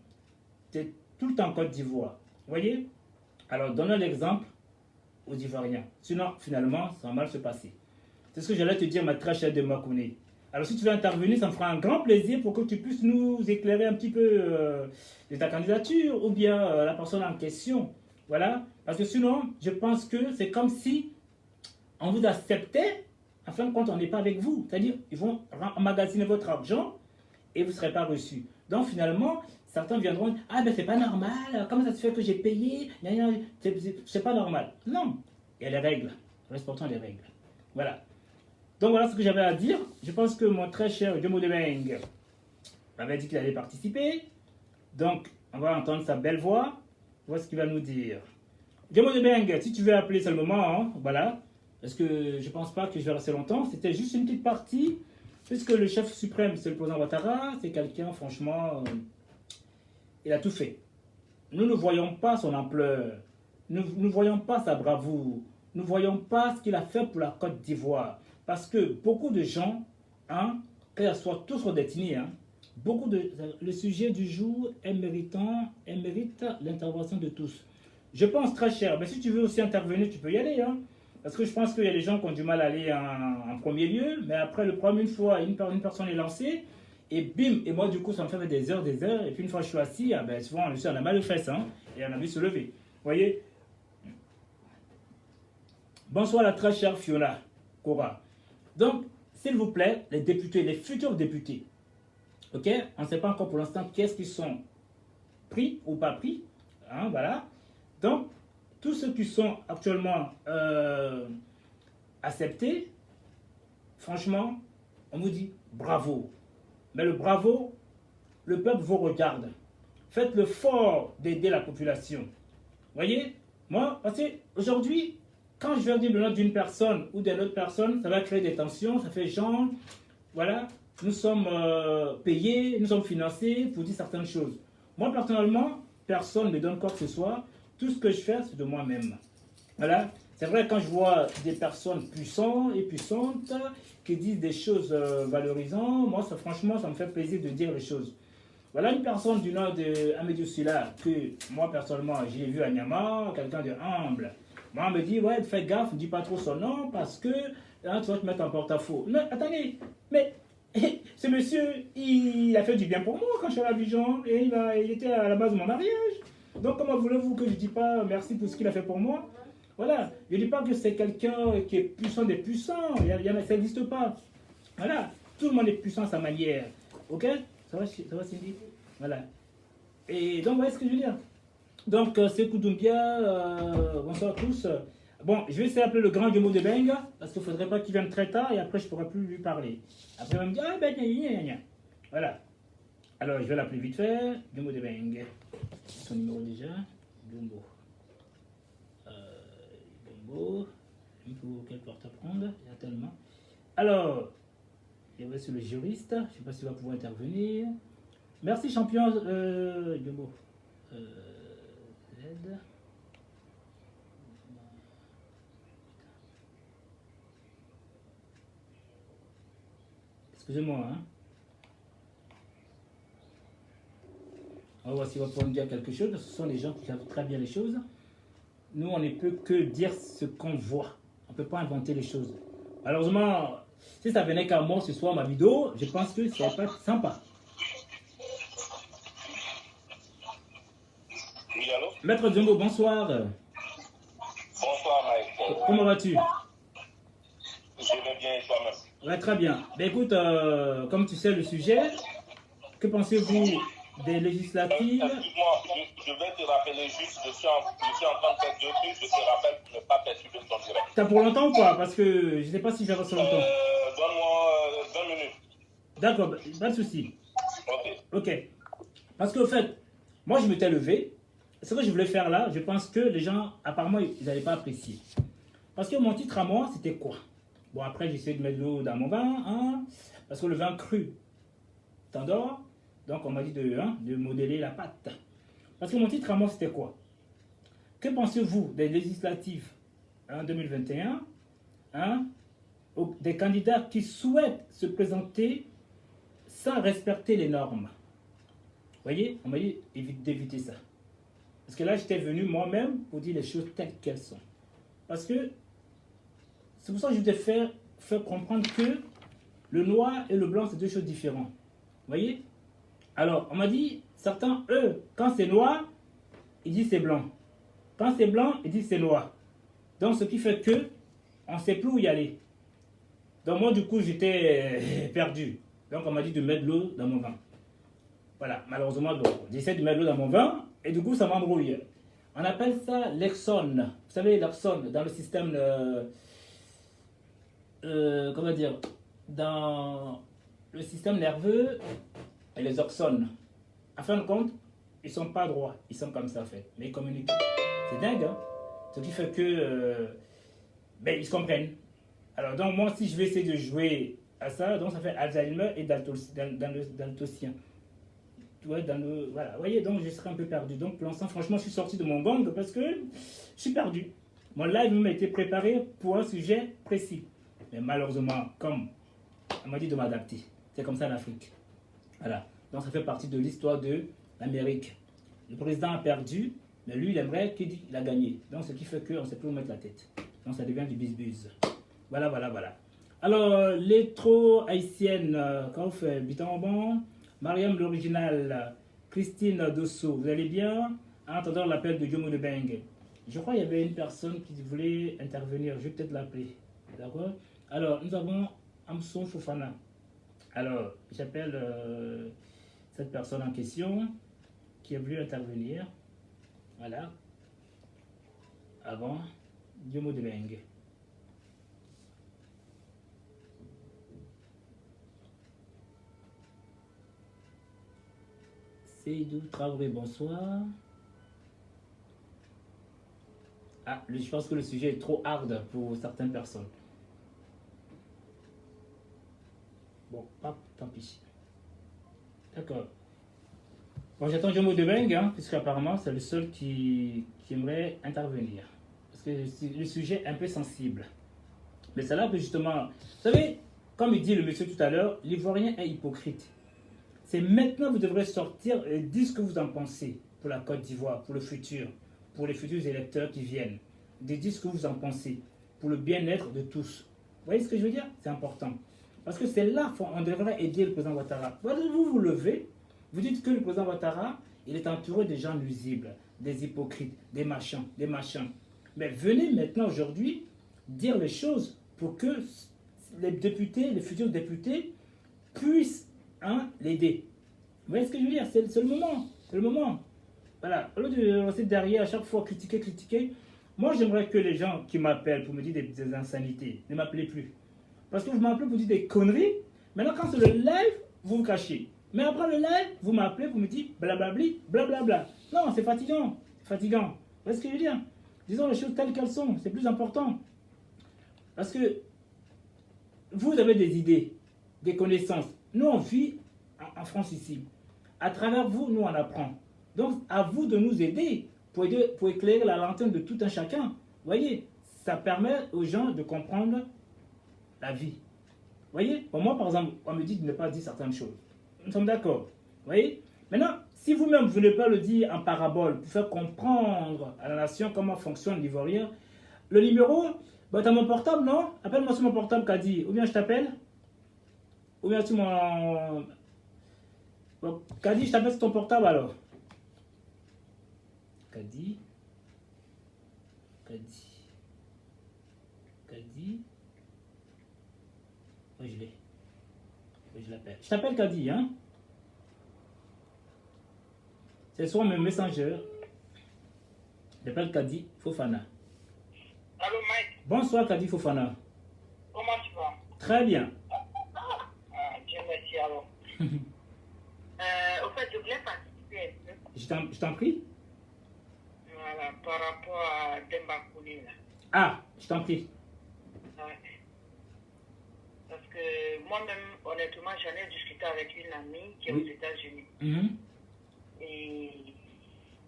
Tu es tout le temps en Côte d'Ivoire. Vous voyez? Alors, donnons l'exemple aux Ivoiriens. Sinon, finalement, ça va mal se passer. C'est ce que j'allais te dire, ma très chère Ndema Kone. Alors, si tu veux intervenir, ça me fera un grand plaisir pour que tu puisses nous éclairer un petit peu de ta candidature ou bien la personne en question. Voilà. Parce que sinon, je pense que c'est comme si on vous acceptait, en fin de compte, on n'est pas avec vous. C'est-à-dire, ils vont emmagasiner votre argent et vous ne serez pas reçu. Donc, finalement, certains viendront dire, ah ben c'est pas normal, comment ça se fait que j'ai payé? C'est pas normal. Non, il y a les règles. Respectons les règles. Voilà. Donc voilà ce que j'avais à dire. Je pense que mon très cher Djemo Debeng m'avait dit qu'il allait participer. Donc, on va entendre sa belle voix. Voilà ce qu'il va nous dire. Djemo Debeng, si tu veux appeler, c'est le moment. Hein, voilà. Parce que je ne pense pas que je vais rester longtemps. C'était juste une petite partie. Puisque le chef suprême, c'est le président Ouattara. C'est quelqu'un, franchement, il a tout fait. Nous ne voyons pas son ampleur. Nous ne voyons pas sa bravoure. Nous ne voyons pas ce qu'il a fait pour la Côte d'Ivoire. Parce que beaucoup de gens, hein, que ce soit tous d'ethnie, hein, le sujet du jour mérite l'intervention de tous. Je pense très cher, mais si tu veux aussi intervenir, tu peux y aller. Hein, parce que je pense qu'il y a des gens qui ont du mal à aller en premier lieu, mais après le problème, une fois une personne est lancée, et bim, et moi du coup ça me fait des heures, et puis une fois je suis assis, ah, ben, souvent on a mal aux fesses, hein, et on a envie de se lever. Vous voyez? Bonsoir la très chère Fiona Cora. Donc, s'il vous plaît, les députés, les futurs députés, ok, on ne sait pas encore pour l'instant qu'est-ce qu'ils sont pris ou pas pris, hein, voilà. Donc, tous ceux qui sont actuellement acceptés, franchement, on nous dit bravo. Mais le bravo, le peuple vous regarde. Faites le fort d'aider la population. Vous voyez, moi, parce qu'aujourd'hui, quand je vais dire le nom d'une personne ou d'une autre personne, ça va créer des tensions, ça fait genre, voilà, nous sommes payés, nous sommes financés pour dire certaines choses. Moi, personnellement, personne ne me donne quoi que ce soit. Tout ce que je fais, c'est de moi-même. Voilà. C'est vrai, quand je vois des personnes puissantes et puissantes qui disent des choses valorisantes, moi, ça, franchement, ça me fait plaisir de dire les choses. Voilà une personne du nom de Amédou Silla que moi, personnellement, j'ai vu à Niamey, quelqu'un de humble. Moi, on me dit, ouais, fais gaffe, ne dis pas trop son nom parce que hein, tu vas te mettre en porte-à-faux. Non, attendez, mais ce monsieur, il a fait du bien pour moi quand je suis à l'Abidjan et il était à la base de mon mariage. Donc, comment voulez-vous que je ne dise pas merci pour ce qu'il a fait pour moi? Voilà, je ne dis pas que c'est quelqu'un qui est puissant des puissants, ça n'existe pas. Voilà, tout le monde est puissant à sa manière. Ok? Ça va Cindy? Voilà. Et donc, vous voyez ce que je veux dire? Donc, c'est Koudoumbia, bonsoir à tous. Bon, je vais essayer d'appeler le grand Djemo Debeng, parce qu'il ne faudrait pas qu'il vienne très tard, et après, je ne pourrai plus lui parler. Après, il va me dire, ah ben, gna. Voilà. Alors, je vais l'appeler vite fait, Djemo Debeng. Son numéro déjà, Dumbo. Dumbo. Pour quelle porte à prendre? Il y a tellement. Alors, il y avait sur le juriste. Je ne sais pas s'il va pouvoir intervenir. Merci, champion. Dumbo. Z. Excusez-moi, hein. On va voir s'il va pouvoir nous dire quelque chose. Ce sont les gens qui savent très bien les choses. Nous, on ne peut que dire ce qu'on voit. On ne peut pas inventer les choses. Malheureusement, si ça venait qu'à moi ce soir, ma vidéo, je pense que ça va pas être sympa. Oui, allô? Maître Djongo, bonsoir. Bonsoir, Mike. Comment vas-tu? Je vais bien et toi-même? Ouais, très bien. Ben écoute, comme tu sais le sujet, que pensez-vous des législatives? Excuse-moi, je vais te rappeler juste, je suis en train de faire deux trucs, je te rappelle pour ne pas perturber ton direct. T'as pour longtemps ou pas? Parce que je ne sais pas si j'avance longtemps. Donne-moi 20 minutes. D'accord, pas de souci. Ok. Ok. Parce qu'au fait, moi je m'étais levé. Ce que je voulais faire là, je pense que les gens, apparemment, ils n'avaient pas apprécié. Parce que mon titre à moi, c'était quoi? Bon, après, j'ai essayé de mettre de l'eau dans mon vin, hein, parce que le vin cru t'endort. Donc, on m'a dit de modeler la pâte. Parce que mon titre à moi, c'était quoi? Que pensez-vous des législatives en 2021, hein, des candidats qui souhaitent se présenter sans respecter les normes? Vous voyez, on m'a dit d'éviter ça. Parce que là, j'étais venu moi-même pour dire les choses telles qu'elles sont. Parce que c'est pour ça que je voulais faire comprendre que le noir et le blanc, c'est deux choses différentes. Vous voyez? Alors, on m'a dit, certains, eux, quand c'est noir, ils disent c'est blanc. Quand c'est blanc, ils disent c'est noir. Donc, ce qui fait que on ne sait plus où y aller. Donc, moi, du coup, j'étais perdu. Donc, on m'a dit de mettre de l'eau dans mon vin. Voilà, malheureusement, j'essaie de mettre de l'eau dans mon vin et du coup, ça m'embrouille. On appelle ça l'Exxon. Vous savez, l'Exxon, dans le système, comment dire, dans le système nerveux, et les axones. En fin de compte, ils ne sont pas droits, ils sont comme ça en fait, mais ils communiquent. C'est dingue, hein? Ce qui fait que, ils se comprennent. Alors donc moi, si je vais essayer de jouer à ça, donc ça fait Alzheimer et daltosien. Ouais, voilà, vous voyez, donc je serai un peu perdu. Donc pour l'instant, franchement, je suis sorti de mon gang parce que je suis perdu. Mon live m'a été préparé pour un sujet précis. Mais malheureusement, comme on m'a dit de m'adapter, c'est comme ça l'Afrique. Voilà, donc ça fait partie de l'histoire de l'Amérique. Le président a perdu, mais lui, il aimerait qu'il a gagné. Donc ce qui fait qu'on ne sait plus où mettre la tête. Donc ça devient du bise-bise. Voilà. Alors, l'électro-haïtienne, quand vous faites Bitan-Bon, Mariam l'original, Christine Dosso, vous allez bien? En attendant l'appel de Djomo de Beng. Je crois qu'il y avait une personne qui voulait intervenir, je vais peut-être l'appeler. D'accord? Alors, nous avons Amson Fofana. Alors, j'appelle cette personne en question qui a voulu intervenir. Voilà. Avant Djomo de Beng. Seydou Traoré, bonsoir. Ah, je pense que le sujet est trop hard pour certaines personnes. Bon, tant pis. D'accord. Bon, j'attends Djomo de Beng, hein, puisqu'apparemment c'est le seul qui aimerait intervenir. Parce que le sujet est un peu sensible. Mais c'est là que justement, vous savez, comme il dit le monsieur tout à l'heure, l'Ivoirien est hypocrite. C'est maintenant que vous devrez sortir et dire ce que vous en pensez pour la Côte d'Ivoire, pour le futur, pour les futurs électeurs qui viennent. De dire ce que vous en pensez pour le bien-être de tous. Vous voyez ce que je veux dire? C'est important. Parce que c'est là qu'on devrait aider le président Ouattara. Vous vous levez, vous dites que le président Ouattara, il est entouré de gens nuisibles, des hypocrites, des machins. Mais venez maintenant aujourd'hui dire les choses pour que les députés, les futurs députés puissent l'aider. Vous voyez ce que je veux dire? C'est le moment. C'est le moment. Voilà. Au lieu de rester derrière à chaque fois critiquer, moi j'aimerais que les gens qui m'appellent pour me dire des insanités ne m'appelez plus. Parce que vous m'appelez pour dire des conneries. Maintenant, quand c'est le live, vous vous cachez. Mais après le live, vous m'appelez pour me dire blablabli, blablabla. Non, c'est fatigant. C'est fatigant. voyez ce que je veux dire? Disons les choses telles qu'elles sont, c'est plus important. Parce que vous avez des idées, des connaissances. Nous, on vit en France ici. À travers vous, nous, on apprend. Donc, à vous de nous aider pour éclairer la lanterne de tout un chacun. Vous voyez, ça permet aux gens de comprendre la vie. Vous voyez, pour moi, par exemple, on me dit de ne pas dire certaines choses. Nous sommes d'accord. Vous voyez? Maintenant, si vous-même, vous ne voulez pas le dire en parabole pour faire comprendre à la nation comment fonctionne l'Ivoirien, le numéro, bah, tu as mon portable, non? Appelle-moi sur mon portable, Kadi. Ou bien je t'appelle? Ou bien sur mon... Bon, Kadi, je t'appelle sur ton portable alors. Kadi. Oui, je l'ai. Oui, je l'appelle. Je t'appelle Kadi, hein? C'est sur mes messengers. J'appelle Kadi Fofana. Allô, Mike. Bonsoir, Kadi Fofana. Comment tu vas? Très bien. Dieu merci alors. Au fait, je voulais participer un peu. Je t'en prie. Voilà, par rapport à Demba Koné, là. Ah, je t'en prie. Ouais. Parce que moi-même, honnêtement, j'en ai discuté avec une amie qui est aux États-Unis. Et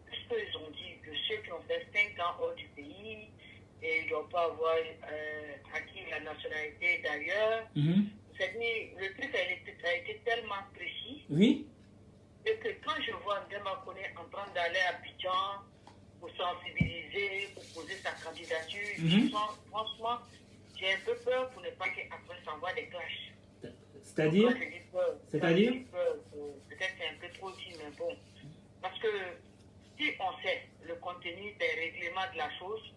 ce qu'ils ont dit que ceux qui ont fait 5 ans hors du pays et ils ne doivent pas avoir acquis la nationalité d'ailleurs. C'est-à-dire, le truc a été tellement précis. Oui. Et que quand je vois Demba Koné en train d'aller à Abidjan pour sensibiliser, pour poser sa candidature, franchement, j'ai un peu peur pour ne pas qu'après s'envoie des clashs. C'est-à-dire? C'est-à-dire? Peut-être c'est un peu trop dit, mais bon. Parce que si on sait le contenu des règlements de la chose,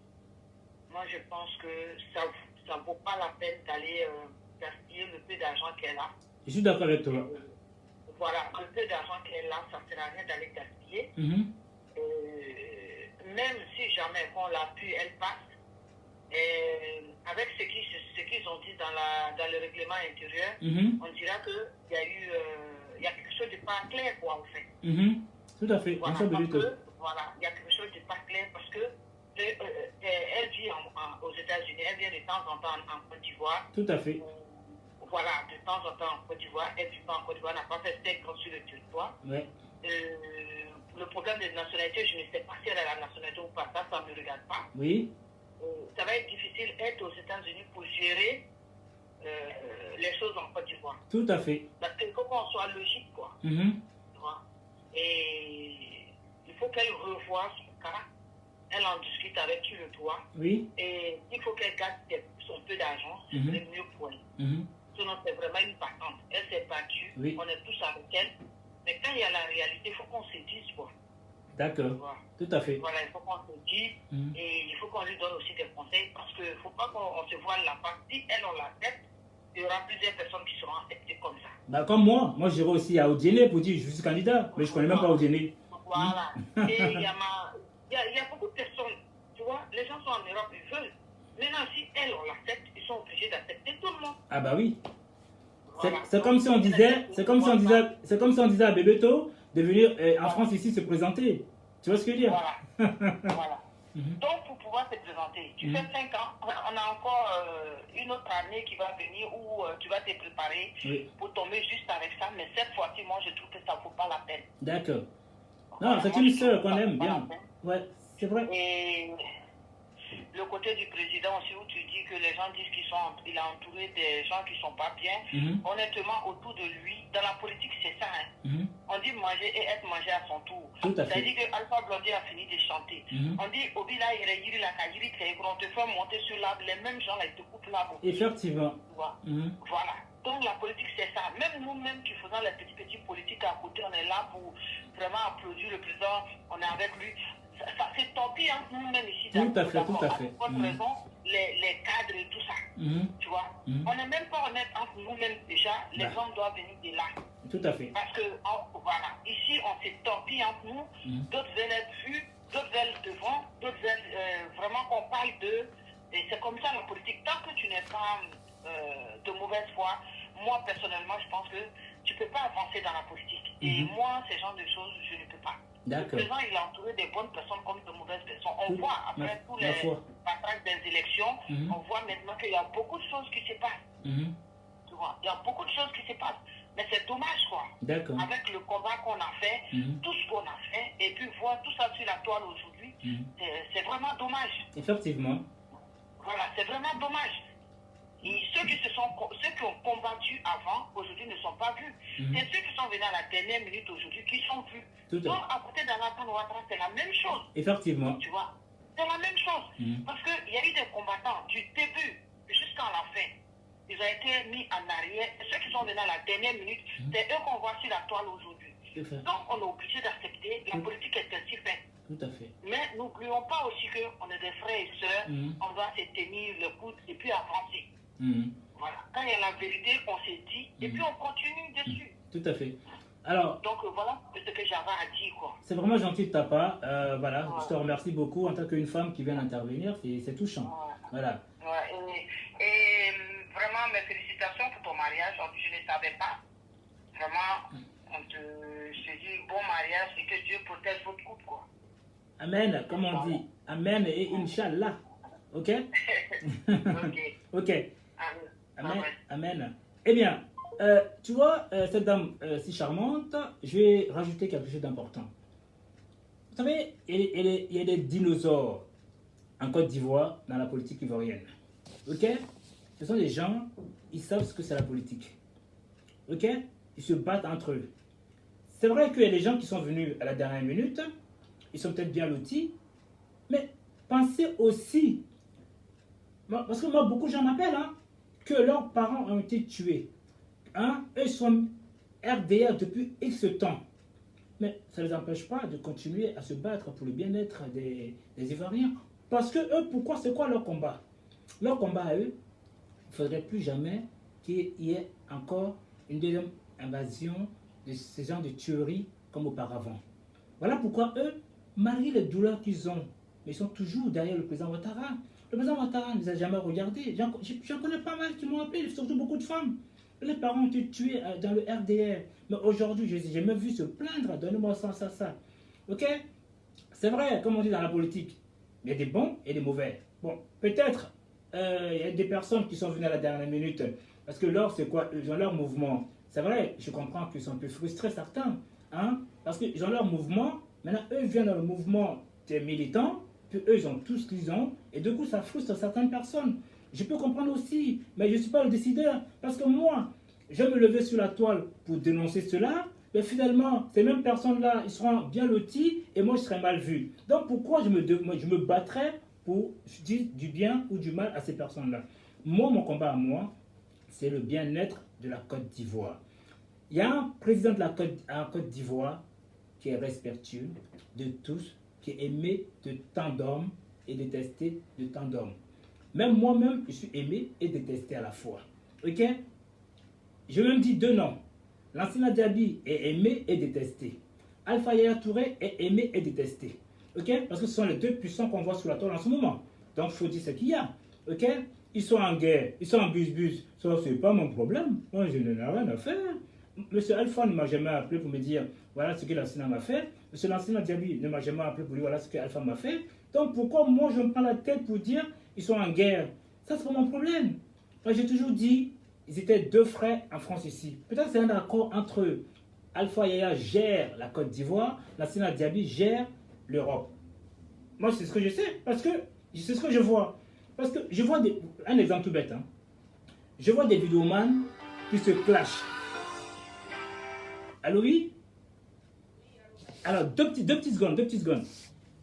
moi je pense que ça ne vaut pas la peine d'aller gaspiller le peu d'argent qu'elle a. Je suis d'accord avec toi. Voilà, le peu d'argent qu'elle a, ça ne sert à rien d'aller gaspiller. Même si jamais on l'a pu, elle passe. Avec ce qu'ils ont dit dans le règlement intérieur, on dira qu'il y a quelque chose de pas clair, quoi, en fait. Tout à fait. Voilà, voilà, il y a quelque chose de pas clair parce que elle vit aux États-Unis, elle vient de temps en temps en Côte d'Ivoire. Tout à fait. Voilà, de temps en temps en Côte d'Ivoire, elle ne vit pas en Côte d'Ivoire, n'a pas fait 5 ans sur le territoire. Ouais. Le problème de nationalité, je ne sais pas si elle a la nationalité ou pas, ça ne me regarde pas. Oui. Ça va être difficile d'être aux États-Unis pour gérer les choses en Côte d'Ivoire. Tout à fait. Parce qu'il faut qu'on soit logique, quoi. Et il faut qu'elle revoie son cas. Elle en discute avec qui le doit. Oui. Et il faut qu'elle garde son peu d'argent, c'est mieux pour elle. Sinon, c'est vraiment une battante. Elle s'est battue, on est tous avec elle. Mais quand il y a la réalité, il faut qu'on se dise, quoi. D'accord. Voilà. Tout à fait. Voilà, il faut qu'on se dise et il faut qu'on lui donne aussi des conseils parce qu'il ne faut pas qu'on se voile la face. Si elle, on l'accepte, il y aura plusieurs personnes qui seront acceptées comme ça. Bah, comme moi j'irai aussi à Odjene pour dire je suis candidat, mais je ne connais même pas Odjene. Voilà. Et il y a beaucoup de personnes, tu vois, les gens sont en Europe, ils veulent. Maintenant, si elle, on l'accepte, ils sont obligés d'accepter tout le monde. Ah bah oui. Voilà. C'est comme si on disait à Bebeto de venir en France ici se présenter. Tu vois ce que je veux dire? Voilà. Voilà. Donc, pour pouvoir se présenter, tu fais 5 ans, on a encore une autre année qui va venir où tu vas te préparer pour tomber juste avec ça. Mais cette fois-ci, moi, je trouve que ça ne vaut pas la peine. D'accord. Non, c'est une sœur qu'on aime bien. Ouais, c'est vrai. Et le côté du président aussi, où tu dis que les gens disent qu'il a entouré des gens qui ne sont pas bien. Honnêtement, autour de lui, dans la politique, c'est ça. On dit manger et être mangé à son tour. C'est-à-dire que Alpha Blondy a fini de chanter. On dit Obila Yiri la Kayiri, on te fait monter sur l'arbre, les mêmes gens là, ils te coupent l'arbre. Effectivement. Voilà. Donc la politique, c'est ça. Même nous-mêmes qui faisons les petits politiques à côté, on est là pour vraiment applaudir le président, on est avec lui. Ça c'est tant pis entre nous-mêmes ici. Tout à fait, tout à fait. Pour raison, les cadres et tout ça. Tu vois, on n'est même pas honnête entre nous-mêmes déjà. Les hommes doivent venir de là. Tout à fait. Parce que, voilà, ici, on s'est tant pis entre nous. D'autres veulent être vus, d'autres veulent devant, d'autres veulent vraiment qu'on parle d'eux. Et c'est comme ça la politique. Tant que tu n'es pas de mauvaise foi, moi, personnellement, je pense que tu ne peux pas avancer dans la politique. Et moi, ce genre de choses, je ne peux pas. D'accord. Le président, il a entouré des bonnes personnes comme de mauvaises personnes. On voit, après tous les passages des élections, on voit maintenant qu'il y a beaucoup de choses qui se passent. Tu vois, il y a beaucoup de choses qui se passent. Mais c'est dommage, quoi. D'accord. Avec le combat qu'on a fait, tout ce qu'on a fait, et puis voir tout ça sur la toile aujourd'hui, c'est vraiment dommage. Effectivement. Voilà, c'est vraiment dommage. Et ceux qui ont combattu avant, aujourd'hui ne sont pas vus. C'est ceux qui sont venus à la dernière minute aujourd'hui qui sont vus. Donc, à côté d'Alassane Ouattara, c'est la même chose. Effectivement. Tu vois, c'est la même chose. Parce qu'il y a eu des combattants du début jusqu'à la fin. Ils ont été mis en arrière. Et ceux qui sont venus à la dernière minute, c'est eux qu'on voit sur la toile aujourd'hui. Donc, on est obligé d'accepter. La politique est ainsi faite. Tout à fait. Mais n'oublions pas aussi qu'on est des frères et sœurs. On doit se tenir le coude et puis avancer. Voilà. Quand il y a la vérité, on se dit et puis on continue dessus. Tout à fait. Alors, donc voilà ce que j'avais à dire, quoi. C'est vraiment gentil de ta part. Voilà, je te remercie beaucoup en tant qu'une femme qui vient d'intervenir. C'est touchant. Voilà. Et vraiment, mes félicitations pour ton mariage. Je ne savais pas. Vraiment, je te dis bon mariage et que Dieu protège votre couple, quoi. Amen, comme on dit. Amen et Inch'Allah. Ok? Ok. Amen. Amen. Eh bien, tu vois, cette dame si charmante, je vais rajouter quelque chose d'important. Vous savez, il y a des dinosaures en Côte d'Ivoire dans la politique ivoirienne. Ok? Ce sont des gens, ils savent ce que c'est la politique. Ok? Ils se battent entre eux. C'est vrai qu'il y a des gens qui sont venus à la dernière minute, ils sont peut-être bien lotis, mais pensez aussi, parce que moi, beaucoup de gens m'appellent, hein, que leurs parents ont été tués. Hein, eux sont RDR depuis X temps. Mais ça ne les empêche pas de continuer à se battre pour le bien-être des Ivoiriens. Parce que eux, pourquoi, c'est quoi leur combat? Leur combat à eux, il ne faudrait plus jamais qu'il y ait encore une deuxième invasion de ces genres de tueries comme auparavant. Voilà pourquoi eux, malgré les douleurs qu'ils ont, ils sont toujours derrière le président Ouattara. Le président Ouattara ne les a jamais regardés. J'en connais pas mal qui m'ont appelé, surtout beaucoup de femmes. Les parents ont été tués dans le RDR. Mais aujourd'hui, je n'ai jamais vu se plaindre. Donnez-moi ça. Ok? C'est vrai, comme on dit dans la politique, il y a des bons et des mauvais. Bon, peut-être il y a des personnes qui sont venues à la dernière minute. Parce que leur, c'est quoi? Ils ont leur mouvement. C'est vrai, je comprends qu'ils sont un peu frustrés, certains. Hein? Parce qu'ils ont leur mouvement. Maintenant, eux viennent dans le mouvement des militants. Puis eux, ils ont tout ce qu'ils ont. Et du coup, ça frustre certaines personnes. Je peux comprendre aussi, mais je ne suis pas le décideur. Parce que moi, je vais me lever sur la toile pour dénoncer cela. Mais finalement, ces mêmes personnes-là, ils seront bien lotis et moi, je serai mal vu. Donc, pourquoi je me battrais pour dire du bien ou du mal à ces personnes-là? Moi, mon combat à moi, c'est le bien-être de la Côte d'Ivoire. Il y a un président de la Côte d'Ivoire qui est respectueux de tous, qui est aimé de tant d'hommes et détesté de tant d'hommes. Même moi-même, je suis aimé et détesté à la fois. Ok? Je même dis deux noms. Lansana Diaby est aimé et détesté. Alpha Yaya Touré est aimé et détesté. Ok? Parce que ce sont les deux puissants qu'on voit sur la toile en ce moment. Donc, il faut dire ce qu'il y a. Ok? Ils sont en guerre, ils sont en bus-bus. Ça, c'est pas mon problème. Moi, je n'en ai rien à faire. Monsieur Alpha ne m'a jamais appelé pour me dire voilà ce que Lansana m'a fait. Monsieur Lansana Diaby ne m'a jamais appelé pour dire voilà ce que Alpha m'a fait. Donc, pourquoi moi, je me prends la tête pour dire ils sont en guerre? Ça, c'est pas mon problème. Moi, j'ai toujours dit ils étaient deux frères en France ici. Peut-être c'est un accord entre eux. Alpha Yaya gère la Côte d'Ivoire, Lansana Diaby gère l'Europe. Moi, c'est ce que je sais, parce que c'est ce que je vois. Parce que je vois un exemple tout bête. Hein. Je vois des vidéomans qui se clashent. Allô, oui? Alors, deux petites secondes.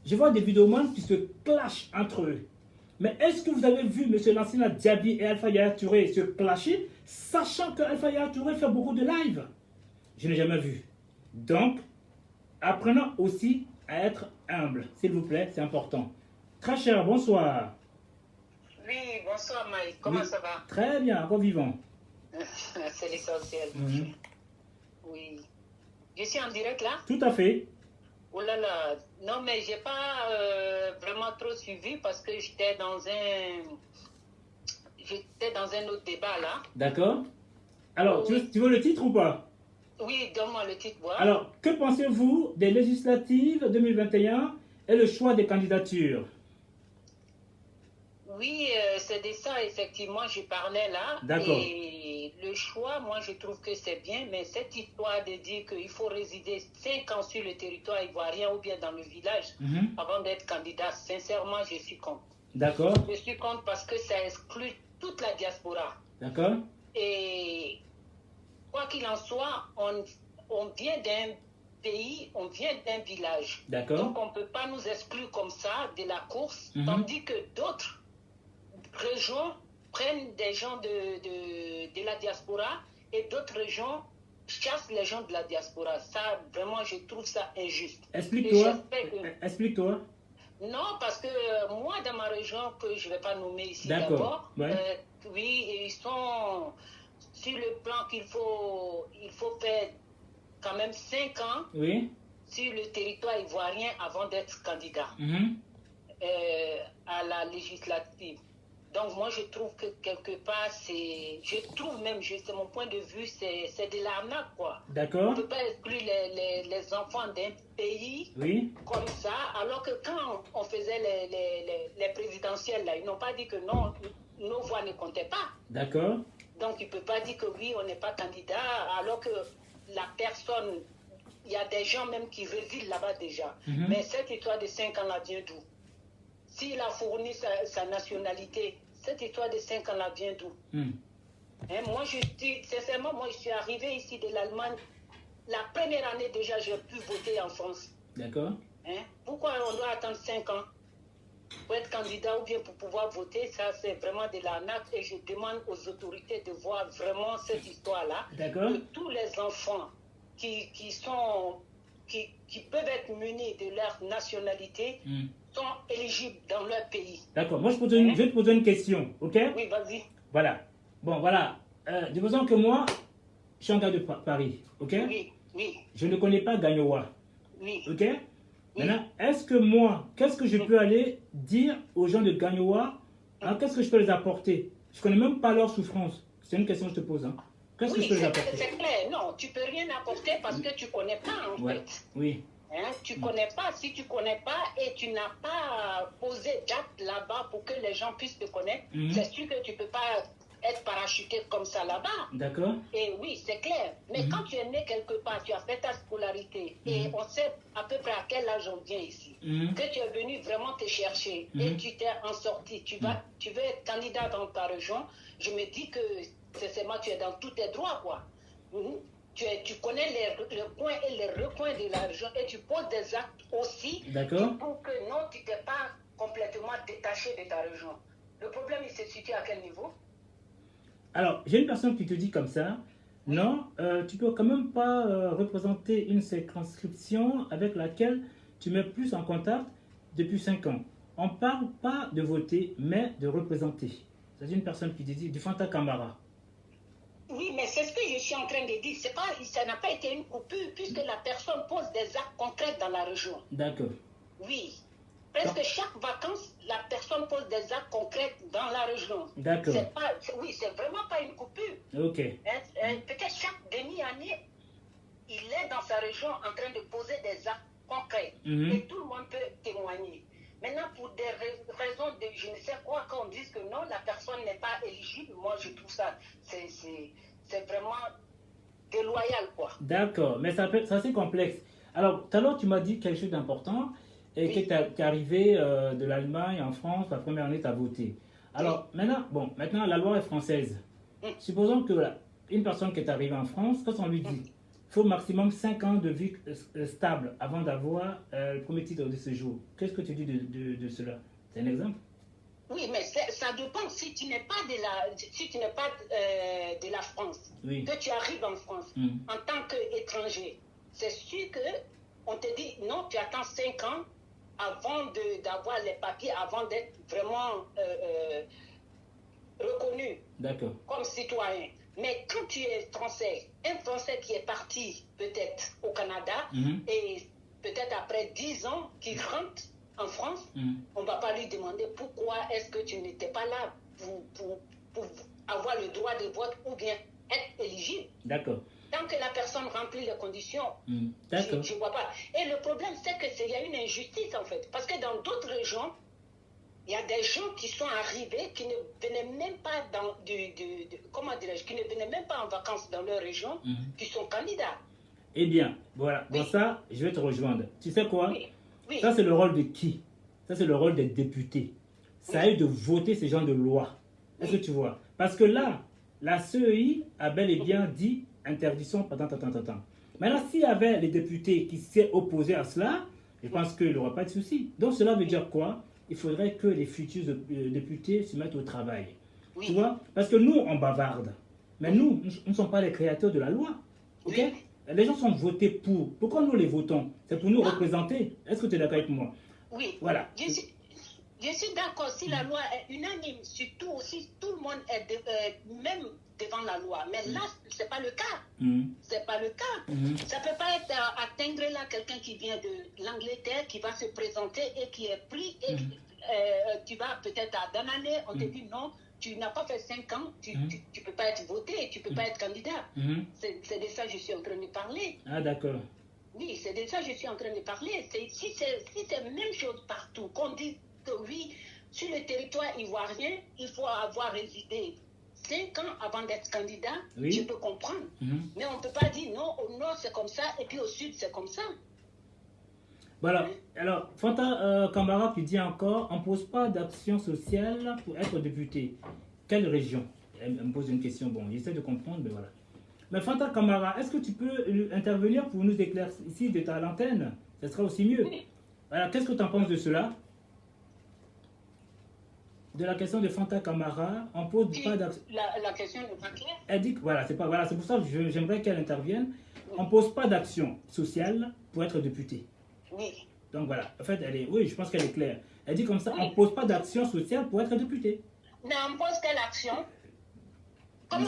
Je vois des vidéomans qui se clashent entre eux. Mais est-ce que vous avez vu M. Lansana Diaby et Alpha Yaya Touré se clasher, sachant que Alpha Yaya Touré fait beaucoup de live? Je n'ai jamais vu. Donc, apprenons aussi à être humble. S'il vous plaît, c'est important. Très cher, bonsoir. Oui, bonsoir Mike. Comment ça va? Très bien, encore vivant. C'est l'essentiel. Oui. Je suis en direct là? Tout à fait. Oh là là. Non, mais je n'ai pas vraiment trop suivi parce que j'étais dans un autre débat là. D'accord. Alors, oui. tu veux le titre ou pas? Oui, donne-moi le titre. Voilà. Alors, que pensez-vous des législatives 2021 et le choix des candidatures? Oui, c'est de ça, effectivement, je parlais là. D'accord. Et le choix, moi, je trouve que c'est bien, mais cette histoire de dire qu'il faut résider 5 ans sur le territoire ivoirien ou bien dans le village avant d'être candidat, sincèrement, je suis contre. D'accord. Je suis contre parce que ça exclut toute la diaspora. D'accord. Et quoi qu'il en soit, on vient d'un pays, on vient d'un village. D'accord. Donc, on ne peut pas nous exclure comme ça de la course, tandis que d'autres régions prennent des gens de la diaspora et d'autres régions chassent les gens de la diaspora. Ça, vraiment, je trouve ça injuste. Explique-toi. Explique-toi. Non, parce que moi, dans ma région, que je ne vais pas nommer ici d'abord, ouais. Oui, ils sont sur le plan qu'il faut faire quand même 5 ans oui. sur le territoire ivoirien avant d'être candidat à la législative. Donc moi, je trouve que quelque part, c'est mon point de vue, c'est de l'arnaque, quoi. D'accord. On ne peut pas exclure les enfants d'un pays comme ça, alors que quand on faisait les présidentielles, là, ils n'ont pas dit que non, nos voix ne comptaient pas. D'accord. Donc il ne peut pas dire que oui, on n'est pas candidat, alors que la personne, il y a des gens même qui résident là-bas déjà. Mais cette histoire de 5 ans là vient d'où? S'il a fourni sa nationalité, cette histoire de 5 ans là vient d'où? Moi, sincèrement, moi, je suis arrivé ici de l'Allemagne. La première année déjà, j'ai pu voter en France. D'accord. Pourquoi on doit attendre 5 ans pour être candidat ou bien pour pouvoir voter? Ça, c'est vraiment de l'arnaque et je demande aux autorités de voir vraiment cette histoire-là. D'accord. Que tous les enfants qui peuvent être munis de leur nationalité sont éligibles dans leur pays. D'accord. Moi, je vais te poser une question, ok? Oui, vas-y. Voilà. Bon, voilà. Disons que moi, je suis un gars de Paris, ok? Oui, oui. Je ne connais pas Gagnoa. Oui. Ok? Oui. Maintenant, est-ce que moi, qu'est-ce que je peux aller dire aux gens de Gagnoa? Qu'est-ce que je peux les apporter? Je ne connais même pas leur souffrance. C'est une question que je te pose. Qu'est-ce que je peux les apporter? C'est clair. Non, tu ne peux rien apporter parce que tu ne connais pas, en fait. Oui. Tu ne connais pas. Si tu ne connais pas et tu n'as pas posé date là-bas pour que les gens puissent te connaître, c'est sûr que tu ne peux pas être parachuté comme ça là-bas. D'accord. Et oui, c'est clair. Mais quand tu es né quelque part, tu as fait ta scolarité et on sait à peu près à quel âge on vient ici, que tu es venu vraiment te chercher et tu t'es en sortie, tu veux être candidat dans ta région, je me dis que sincèrement, tu es dans tous tes droits, quoi. Tu connais les coins et les recoins de la région et tu poses des actes aussi pour que non, tu n'es pas complètement détaché de ta région. Le problème, il se situe à quel niveau? Alors, j'ai une personne qui te dit comme ça, non, tu peux quand même pas représenter une circonscription avec laquelle tu mets plus en contact depuis 5 ans. On ne parle pas de voter, mais de représenter. C'est une personne qui te dit, du Fanta Camara. Oui, mais c'est ce que je suis en train de dire. Ça n'a pas été une coupure puisque la personne pose des actes concrets dans la région. D'accord. Oui. Presque chaque vacances, la personne pose des actes concrets dans la région. D'accord. Oui, c'est vraiment pas une coupure. Ok. Peut-être chaque demi-année, il est dans sa région en train de poser des actes concrets. Et tout le monde peut témoigner. Maintenant, pour des raisons de je ne sais quoi, quand on dit que non, la personne n'est pas éligible, moi je trouve ça, c'est vraiment déloyal, quoi. D'accord, mais c'est assez complexe. Alors, tout à l'heure, tu m'as dit quelque chose d'important. Et que tu es arrivé de l'Allemagne en France, la première année, tu as voté. Alors, maintenant, la loi est française. Supposons que une personne qui est arrivée en France, quand on lui dit, il faut maximum 5 ans de vie stable avant d'avoir le premier titre de séjour. Qu'est-ce que tu dis de cela? C'est un exemple? Oui, mais ça dépend. Si tu n'es pas de la France, que tu arrives en France en tant qu'étranger, c'est sûr qu'on te dit, non, tu attends 5 ans avant d'avoir les papiers, avant d'être vraiment reconnu comme citoyen. Mais quand tu es français, un Français qui est parti peut-être au Canada et peut-être après 10 ans qu'il rentre en France, on ne va pas lui demander pourquoi est-ce que tu n'étais pas là pour avoir le droit de vote ou bien être éligible. D'accord. Tant que la personne remplit les conditions, je ne vois pas. Et le problème, c'est qu'il y a une injustice, en fait. Parce que dans d'autres régions, il y a des gens qui sont arrivés, qui ne venaient même pas comment dirais-je, qui ne venaient même pas en vacances dans leur région, qui sont candidats. Eh bien, voilà. Bon, ça, je vais te rejoindre. Tu sais quoi? Oui. Ça, c'est le rôle de qui? Ça, c'est le rôle des députés. Ça a eu de voter ces gens de loi. Est-ce que tu vois? Parce que là, la CEI a bel et bien dit interdiction. Maintenant, s'il y avait les députés qui s'est opposés à cela, je pense qu'il n'y aura pas de souci. Donc, cela veut dire quoi? Il faudrait que les futurs députés se mettent au travail. Tu vois? Parce que nous, on bavarde. Mais nous ne sommes pas les créateurs de la loi. Ok? Les gens sont votés pour. Pourquoi nous les votons? C'est pour nous représenter. Est-ce que tu es d'accord avec moi? Oui. Voilà. Je suis d'accord. Si la loi est unanime, surtout si tout le monde est même devant la loi. Mais là, ce n'est pas le cas. C'est pas le cas. Ça ne peut pas être atteindre là quelqu'un qui vient de l'Angleterre, qui va se présenter et qui est pris. Et tu vas peut-être dans l'année, on te dit non, tu n'as pas fait 5 ans, tu ne peux pas être voté, tu ne peux pas être candidat. C'est de ça que je suis en train de parler. Ah, d'accord. Oui, c'est de ça que je suis en train de parler. Si c'est la même chose partout, qu'on dit que oui, sur le territoire ivoirien, il faut avoir résidé 5 ans avant d'être candidat, je peux comprendre. Mais on ne peut pas dire non, au nord c'est comme ça, et puis au sud c'est comme ça. Voilà. Alors, Fanta Camara qui dit encore, on ne pose pas d'action sociale pour être député. Quelle région? Elle me pose une question. Bon, j'essaie de comprendre, mais voilà. Mais Fanta Camara, est-ce que tu peux intervenir pour nous éclairer ici de ta l'antenne? Ce sera aussi mieux. Voilà, qu'est-ce que tu en penses de cela? De la question de Fanta Camara, on pose pas d'action. La question n'est pas claire. Elle dit que voilà, c'est pour ça que j'aimerais qu'elle intervienne. On ne pose pas d'action sociale pour être député. Oui. Donc voilà, en fait, oui, je pense qu'elle est claire. Elle dit comme ça, on ne pose pas d'action sociale pour être député. Mais on pose quelle action? Comment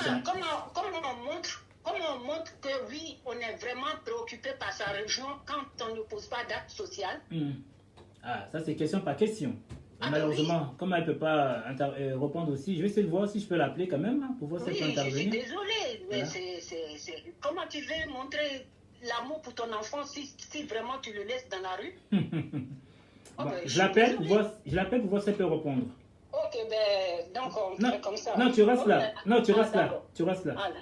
on montre que oui, on est vraiment préoccupé par sa région quand on ne pose pas d'acte social? Ah, ça c'est question par question. Malheureusement, comme elle ne peut pas répondre aussi, je vais essayer de voir si je peux l'appeler quand même, pour voir si elle peut intervenir. Je suis désolée, mais comment tu veux montrer l'amour pour ton enfant si vraiment tu le laisses dans la rue? Bon, je l'appelle pour voir si elle peut répondre. Ok, ben, donc on fait comme ça. Non, tu restes là. Non, tu restes là. Tu restes là. Voilà.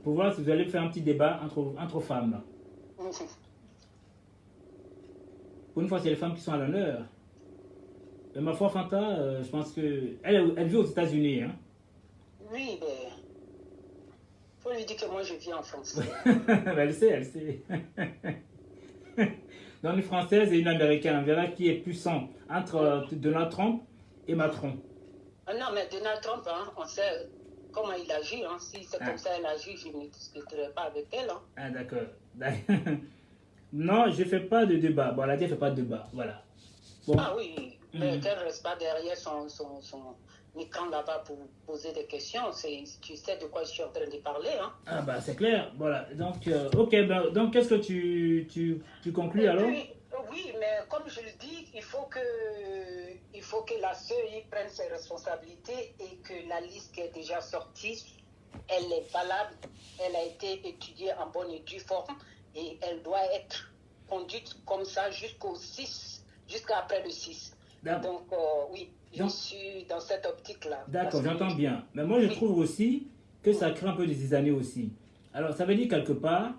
Pour voir si vous allez faire un petit débat entre femmes. Là. Pour une fois, c'est les femmes qui sont à l'honneur. Mais ma foi, Fanta, je pense que... Elle vit aux États-Unis, hein? Oui, ben... faut lui dire que moi, je vis en France. Elle sait. Donc, une Française et une Américaine, on verra qui est puissant entre Donald Trump et Macron. Non, mais Donald Trump, hein, on sait comment il agit. Hein. Si c'est comme ça elle agit, je ne discuterai pas avec elle. Hein. Ah, d'accord. Non, je ne fais pas de débat. Bon, elle a dit qu'elle ne fait pas de débat. Voilà. Bon. Ah oui, mais qu'elle ne reste pas derrière son écran là-bas pour poser des questions. Tu sais de quoi je suis en train de parler. Hein. Ah, bah, c'est clair. Voilà. Donc, ok. Ben, donc, qu'est-ce que tu conclus alors? Oui, mais comme je le dis, il faut que la CEI prenne ses responsabilités et que la liste qui est déjà sortie, elle est valable, elle a été étudiée en bonne et due forme et elle doit être conduite comme ça jusqu'au 6, jusqu'à après le 6. Donc, oui, je suis dans cette optique-là. D'accord, j'entends bien. Mais moi, je trouve aussi que ça crée un peu des années aussi. Alors, ça veut dire quelque part...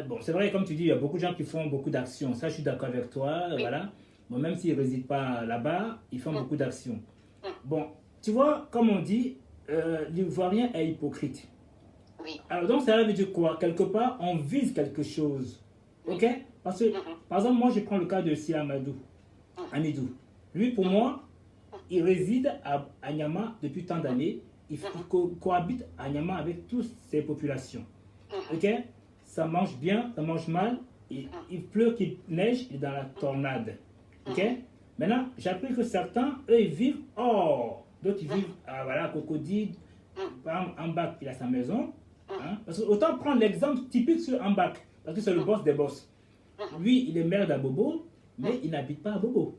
bon, c'est vrai, comme tu dis, il y a beaucoup de gens qui font beaucoup d'actions. Ça, je suis d'accord avec toi. Voilà. Bon, même s'ils ne résident pas là-bas, ils font beaucoup d'actions. Bon, tu vois, comme on dit, l'Ivoirien est hypocrite. Oui. Alors, donc, ça veut dire quoi? Quelque part, on vise quelque chose. OK? Parce que, par exemple, moi, je prends le cas de Si Amidou. Lui, pour moi, il réside à Niama depuis tant d'années. Il cohabite à Niama avec toutes ces populations. OK? Ça mange bien, ça mange mal. Il pleut, qu'il neige, il est dans la tornade. OK? Maintenant, j'ai appris que certains, eux, ils vivent hors. D'autres, ils vivent à Cocody. Par exemple, Ambak, il a sa maison. Hein? Parce que, autant prendre l'exemple typique sur Ambak, parce que c'est le boss des boss. Lui, il est maire d'Abobo, mais il n'habite pas à Bobo.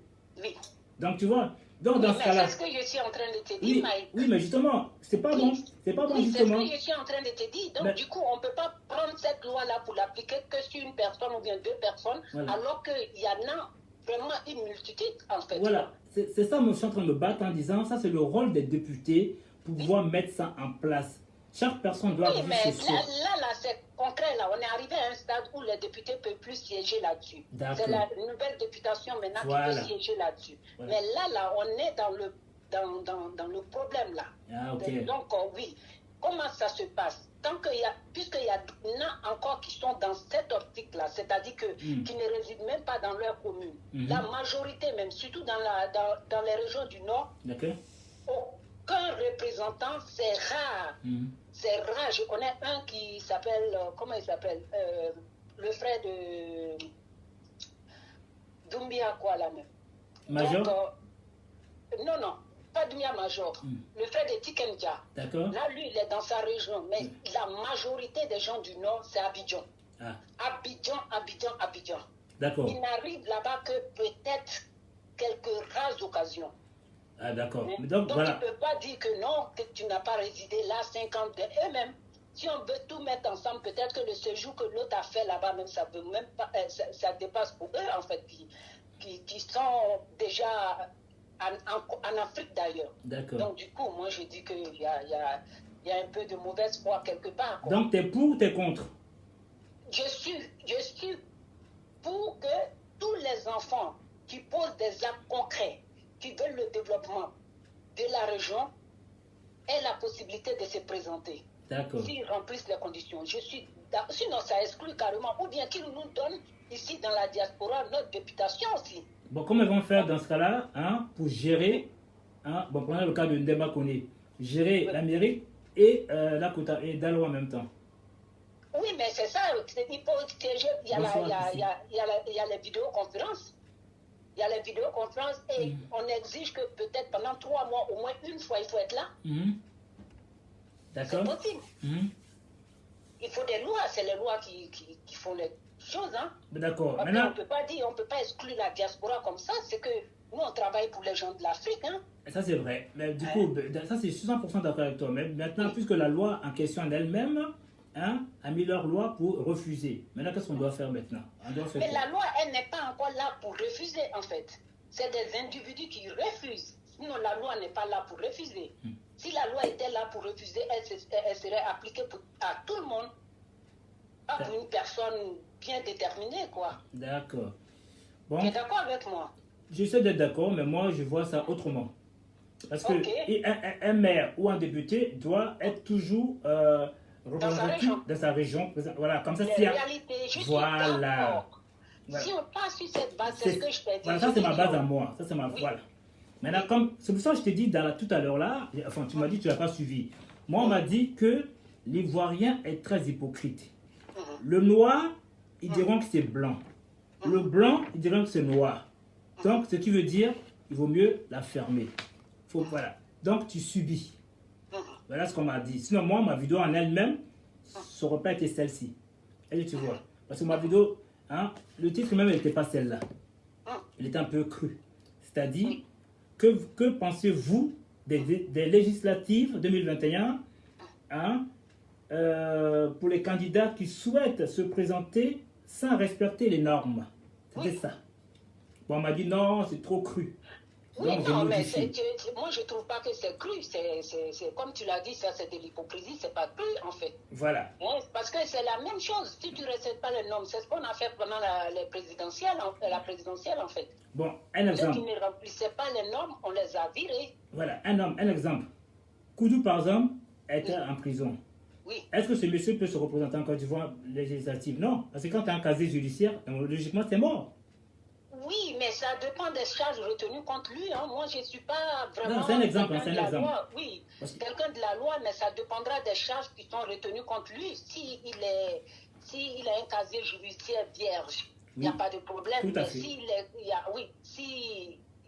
Donc, tu vois, Donc, dans ce cas-là... C'est ce que je suis en train de te dire, oui, Mike. Oui, mais justement, c'est pas bon. C'est pas bon, justement. C'est ce que je suis en train de te dire. Donc, du coup, on ne peut pas prendre cette loi-là pour l'appliquer que sur une personne ou bien deux personnes, alors qu'il y en a vraiment une multitude, en fait. Voilà, c'est ça, moi, je suis en train de me battre en disant, ça, c'est le rôle des députés pour pouvoir mettre ça en place. Chaque personne doit... Oui, mais là, c'est concret, là. On est arrivé à un stade où les députés ne peuvent plus siéger là-dessus. C'est la nouvelle députation maintenant qui peut siéger là-dessus. Voilà. Mais là, on est dans le problème, là. Ah, ok. Donc, oui. Comment ça se passe? Puisqu'il y en a encore qui sont dans cette optique-là, c'est-à-dire qui ne résident même pas dans leur commune. La majorité même, surtout dans les régions du Nord, aucun représentant, c'est rare. C'est rare. Je connais un qui s'appelle, comment il s'appelle? Le frère de Doumbia, quoi, là même. Major? Donc, non. Pas Doumbia Major. Le frère de Tikenja. D'accord. Là, lui, il est dans sa région. Mais la majorité des gens du Nord, c'est Abidjan. Ah. Abidjan. D'accord. Il n'arrive là-bas que peut-être quelques rares occasions. Ah, d'accord. Donc voilà. tu ne peux pas dire que non, que tu n'as pas résidé là 50 de eux-mêmes. Si on veut tout mettre ensemble, peut-être que le séjour que l'autre a fait là-bas, même ça peut même pas, ça dépasse pour eux, en fait, qui sont déjà en Afrique d'ailleurs. D'accord. Donc du coup, moi je dis qu'il y a un peu de mauvaise foi quelque part. Quoi. Donc tu es pour ou tu es contre? Je suis pour que tous les enfants qui posent des actes concrets, qui veulent le développement de la région, aient la possibilité de se présenter. D'accord. S'ils remplissent les conditions. Sinon, ça exclut carrément. Ou bien qu'ils nous donnent ici dans la diaspora notre députation aussi. Bon, comment ils vont faire dans ce cas-là pour gérer, bon, prenons le cas de Ndemba Kone, gérer l'Amérique et Lakota et Dalo en même temps. Oui, mais c'est ça. Il y a les vidéoconférences. Il y a les vidéoconférences et on exige que peut-être pendant 3 mois, au moins une fois, il faut être là. D'accord. C'est possible. Il faut des lois. C'est les lois qui font les choses. D'accord. Maintenant, on ne peut pas exclure la diaspora comme ça. C'est que nous, on travaille pour les gens de l'Afrique. Ça, c'est vrai. Mais du coup, ça, c'est 100% d'accord avec toi. Mais maintenant, puisque la loi en question en elle-même a mis leur loi pour refuser. Maintenant, qu'est-ce qu'on doit faire maintenant? Mais la loi, elle n'est pas encore là pour refuser, en fait. C'est des individus qui refusent. Sinon, la loi n'est pas là pour refuser. Si la loi était là pour refuser, elle serait appliquée à tout le monde. Pas pour une personne bien déterminée, quoi. D'accord. Bon. Tu es d'accord avec moi? J'essaie d'être d'accord, mais moi, je vois ça autrement. Parce que un maire ou un député doit être toujours... représenté dans sa région. Voilà, comme ça, c'est voilà. Si on passe sur cette base, c'est ce que je t'ai dit. Voilà, ça, c'est ma base à moi. Ça, c'est ma... Voilà. Maintenant, c'est pour ça que je t'ai dit tout à l'heure là, enfin, tu m'as dit que tu n'as pas suivi. Moi, on m'a dit que l'Ivoirien est très hypocrite. Le noir, ils diront que c'est blanc. Le blanc, ils diront que c'est noir. Donc, ce qui veut dire, il vaut mieux la fermer. Voilà. Donc, tu subis. Voilà ce qu'on m'a dit. Sinon, moi, ma vidéo en elle-même, ça n'aurait pas été celle-ci. Et tu vois. Parce que ma vidéo, le titre même, elle n'était pas celle-là. Elle était un peu crue. C'est-à-dire, que pensez-vous des législatives 2021 pour les candidats qui souhaitent se présenter sans respecter les normes? C'était ça. Bon, on m'a dit non, c'est trop cru. Oui, non, mais moi je ne trouve pas que c'est cru. C'est comme tu l'as dit, ça c'est de l'hypocrisie, c'est pas cru en fait. Voilà. Parce que c'est la même chose. Si tu ne respectes pas les normes, c'est ce qu'on a fait pendant la présidentielle en fait. Bon, un exemple. Ceux qui ne remplissaient pas les normes, on les a virés. Voilà, un exemple. Koudou, par exemple, était en prison. Oui. Est-ce que ce monsieur peut se représenter en Côte d'Ivoire législative? Non, parce que quand tu as un casier judiciaire, logiquement, c'est mort. Oui, mais ça dépend des charges retenues contre lui. Moi, je ne suis pas vraiment... Non, c'est un exemple. Loi. Oui, quelqu'un de la loi, mais ça dépendra des charges qui sont retenues contre lui. S'il a un casier judiciaire vierge, il n'y a pas de problème. Mais s'il y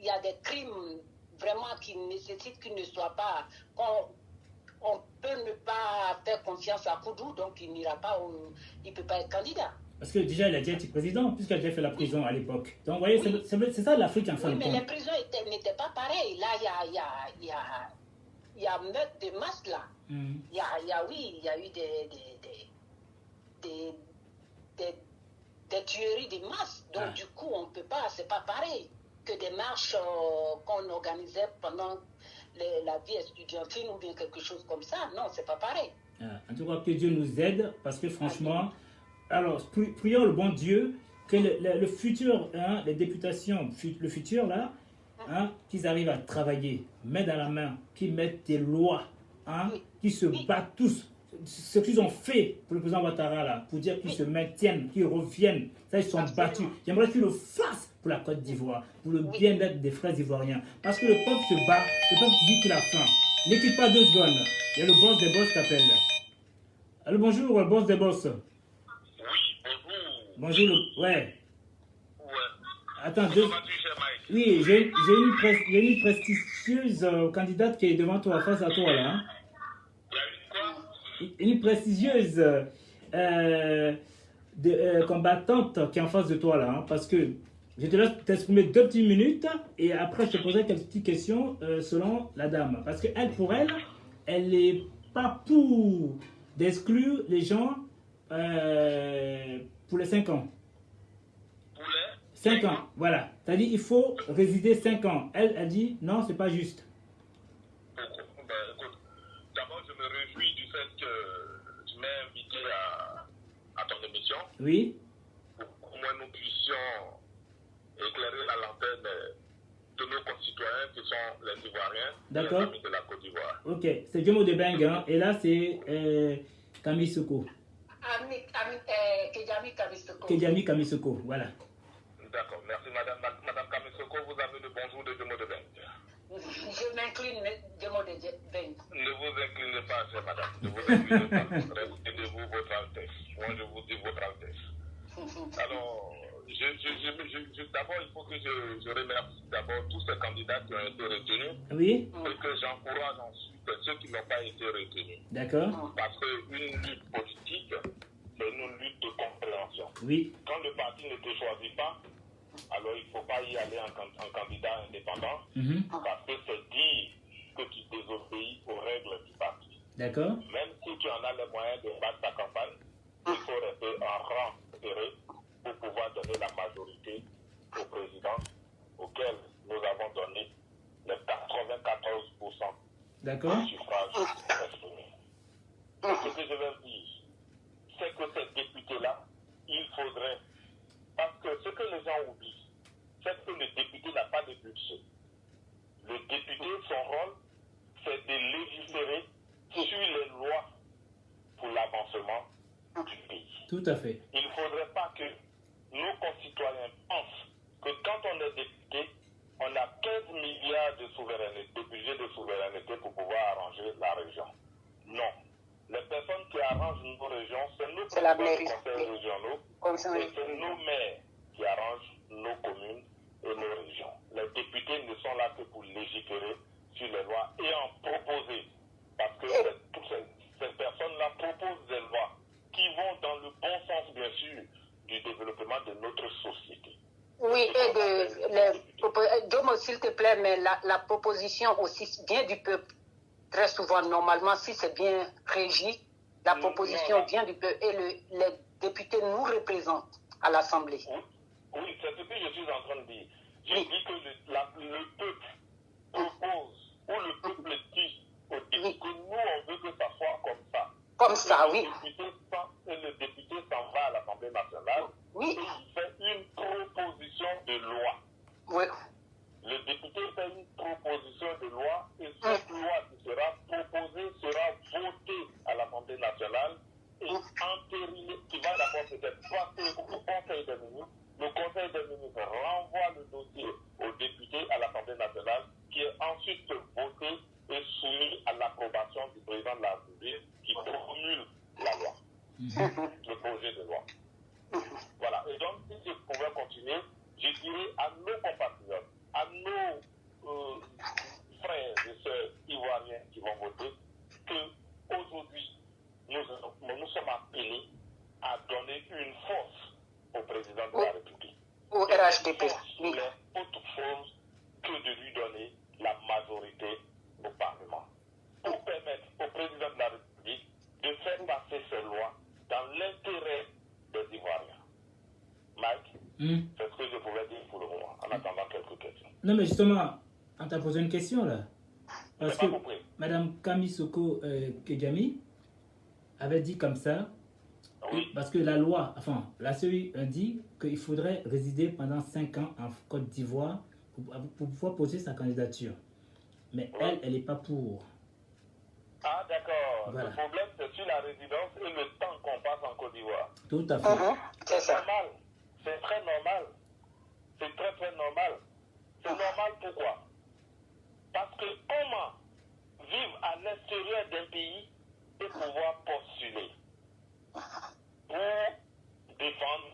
a des crimes vraiment qui nécessitent qu'il ne soit pas... On peut ne pas faire confiance à Koudou, donc il n'ira pas, il ne peut pas être candidat. Parce que déjà, il a déjà été président, puisqu'il a déjà fait la prison à l'époque. Donc, vous voyez, c'est ça l'Afrique en fin de compte. Mais les prisons n'étaient pas pareilles. Là, il y a meurtre de masse, là. Il y a eu des tueries de masse. Donc, du coup, on ne peut pas, c'est pas pareil que des marches qu'on organisait pendant la vie estudiantine ou bien quelque chose comme ça. Non, c'est pas pareil. En tout cas, que Dieu nous aide, parce que franchement, alors, prions le bon Dieu que le futur, les députations, le futur là, qu'ils arrivent à travailler, main dans la main, qu'ils mettent des lois, qu'ils se battent tous. Ce qu'ils ont fait pour le président Ouattara là, pour dire qu'ils se maintiennent, qu'ils reviennent, ça ils sont battus. J'aimerais qu'ils le fassent pour la Côte d'Ivoire, pour le bien-être des frères ivoiriens. Parce que le peuple se bat, le peuple dit qu'il a faim. N'écoute pas 2 secondes. Il y a le boss des boss qui t'appelle. Allô, bonjour, le boss des boss. Bonjour, ouais. Attends, oui, j'ai une prestigieuse candidate qui est devant toi, face à toi là. Une prestigieuse combattante qui est en face de toi là, parce que je te laisse t'exprimer 2 petites minutes et après je te poserai quelques petites questions selon la dame. Parce que pour elle, elle n'est pas pour d'exclure les gens pour les 5 ans. Pour les 5 ans, voilà. C'est-à-dire il faut résider 5 ans. Elle dit non, c'est pas juste. Écoute, d'abord je me réjouis du fait que tu m'aies invité à ton émission. Oui. Pour qu'au moins nous puissions éclairer la lanterne de nos concitoyens qui sont les Ivoiriens. D'accord. Les amis de la Côte d'Ivoire. Ok, c'est Djomo de Beng, et là c'est Camille Soko. Kedjami Kamisoko, voilà. D'accord, merci madame Kamisoko, vous avez le bonjour de Djomo de Beng. Je m'incline, Djomo de Beng. Ne vous inclinez pas, chère madame, ne vous inclinez pas, retenez-vous votre Altesse. Moi je vous dis votre Altesse. Alors, d'abord il faut que je remercie d'abord tous ces candidats qui ont été retenus. Oui. Et que j'encourage ensuite ceux qui n'ont pas été retenus. D'accord. Parce qu'une lutte politique, c'est une lutte de compréhension. Oui. Quand le parti ne te choisit pas, alors il ne faut pas y aller en candidat indépendant, parce que c'est dire que tu désobéis aux règles du parti. D'accord. Même si tu en as les moyens de battre ta campagne, il faut rester en rang serré pour pouvoir donner la majorité au président auquel nous avons donné les 94% D'accord. du suffrage exprimé. Ce que je veux dire, c'est que ces députés-là, il faudrait, parce que ce que les gens oublient, c'est que le député n'a pas de budget. Le député, son rôle, c'est de légiférer sur les lois pour l'avancement du pays. Tout à fait. Il ne faudrait pas que nos concitoyens pensent que quand on est député, on a 15 milliards de souveraineté, de budget de souveraineté pour pouvoir arranger la région. Non. Les personnes qui arrangent nos régions, c'est nos conseils régionaux et c'est nos maires qui arrangent nos communes et nos régions. Les députés ne sont là que pour légiférer sur les lois et en proposer. Parce que ces personnes-là proposent des lois qui vont dans le bon sens, bien sûr, du développement de notre société. Oui, Domo, s'il te plaît, mais la proposition aussi vient du peuple. Très souvent, normalement, si c'est bien régi, la proposition vient du peuple et les députés nous représentent à l'Assemblée. Oui, c'est ce que je suis en train de dire. Je dis que le peuple propose, ou le peuple dit aux députés, nous, on veut que ça soit comme ça. Comme ça, oui. Et le député s'en va à l'Assemblée nationale et il fait une proposition de loi. Oui. Le député fait une proposition de loi et cette loi qui sera proposée sera votée à l'Assemblée nationale et entérinée, qui va d'abord peut-être passer au Conseil des ministres. Le Conseil des ministres renvoie le dossier aux députés à l'Assemblée nationale qui est ensuite voté et soumis à l'approbation du président de la République qui promulgue la loi, le projet de loi. Voilà. Et donc, si je pouvais continuer, je dirais à nos compatriotes, à nos frères et sœurs ivoiriens qui vont voter, qu'aujourd'hui, nous sommes appelés à donner une force RHDP. Il est autre chose que de lui donner la majorité au Parlement. Pour permettre au président de la République de faire passer ses lois dans l'intérêt des Ivoiriens. Mike, c'est ce que je pouvais dire pour le moment, en attendant quelques questions. Non, mais justement, on t'a posé une question là. Parce que Mme Kamisoko Kejami avait dit comme ça, oui. Parce que la loi, enfin, la CEI dit qu'il faudrait résider pendant 5 ans en Côte d'Ivoire pour pouvoir poser sa candidature. Mais oui. Elle n'est pas pour. Ah, d'accord. Voilà. Le problème, c'est sur la résidence et le temps qu'on passe en Côte d'Ivoire. Tout à fait. C'est ça. Normal. C'est très normal. C'est très, très normal. C'est normal pourquoi? Parce que comment vivre à l'extérieur d'un pays et pouvoir postuler pour défendre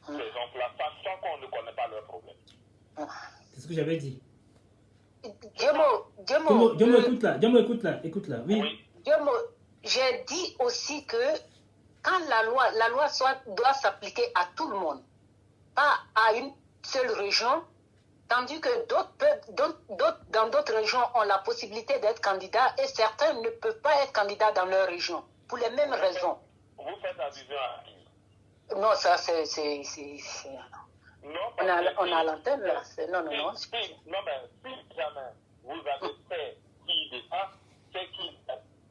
ces gens-là, sachant qu'on ne connaît pas leurs problèmes. C'est ce que j'avais dit. Diomo, écoute là. Oui. Diomo, j'ai dit aussi que quand la loi doit s'appliquer à tout le monde, pas à une seule région, tandis que dans d'autres régions ont la possibilité d'être candidats et certains ne peuvent pas être candidats dans leur région, pour les mêmes raisons. Vous faites allusion à qui? Non, ça c'est... Non, on a l'antenne là. Non, mais si jamais vous avez fait qui dépasse, c'est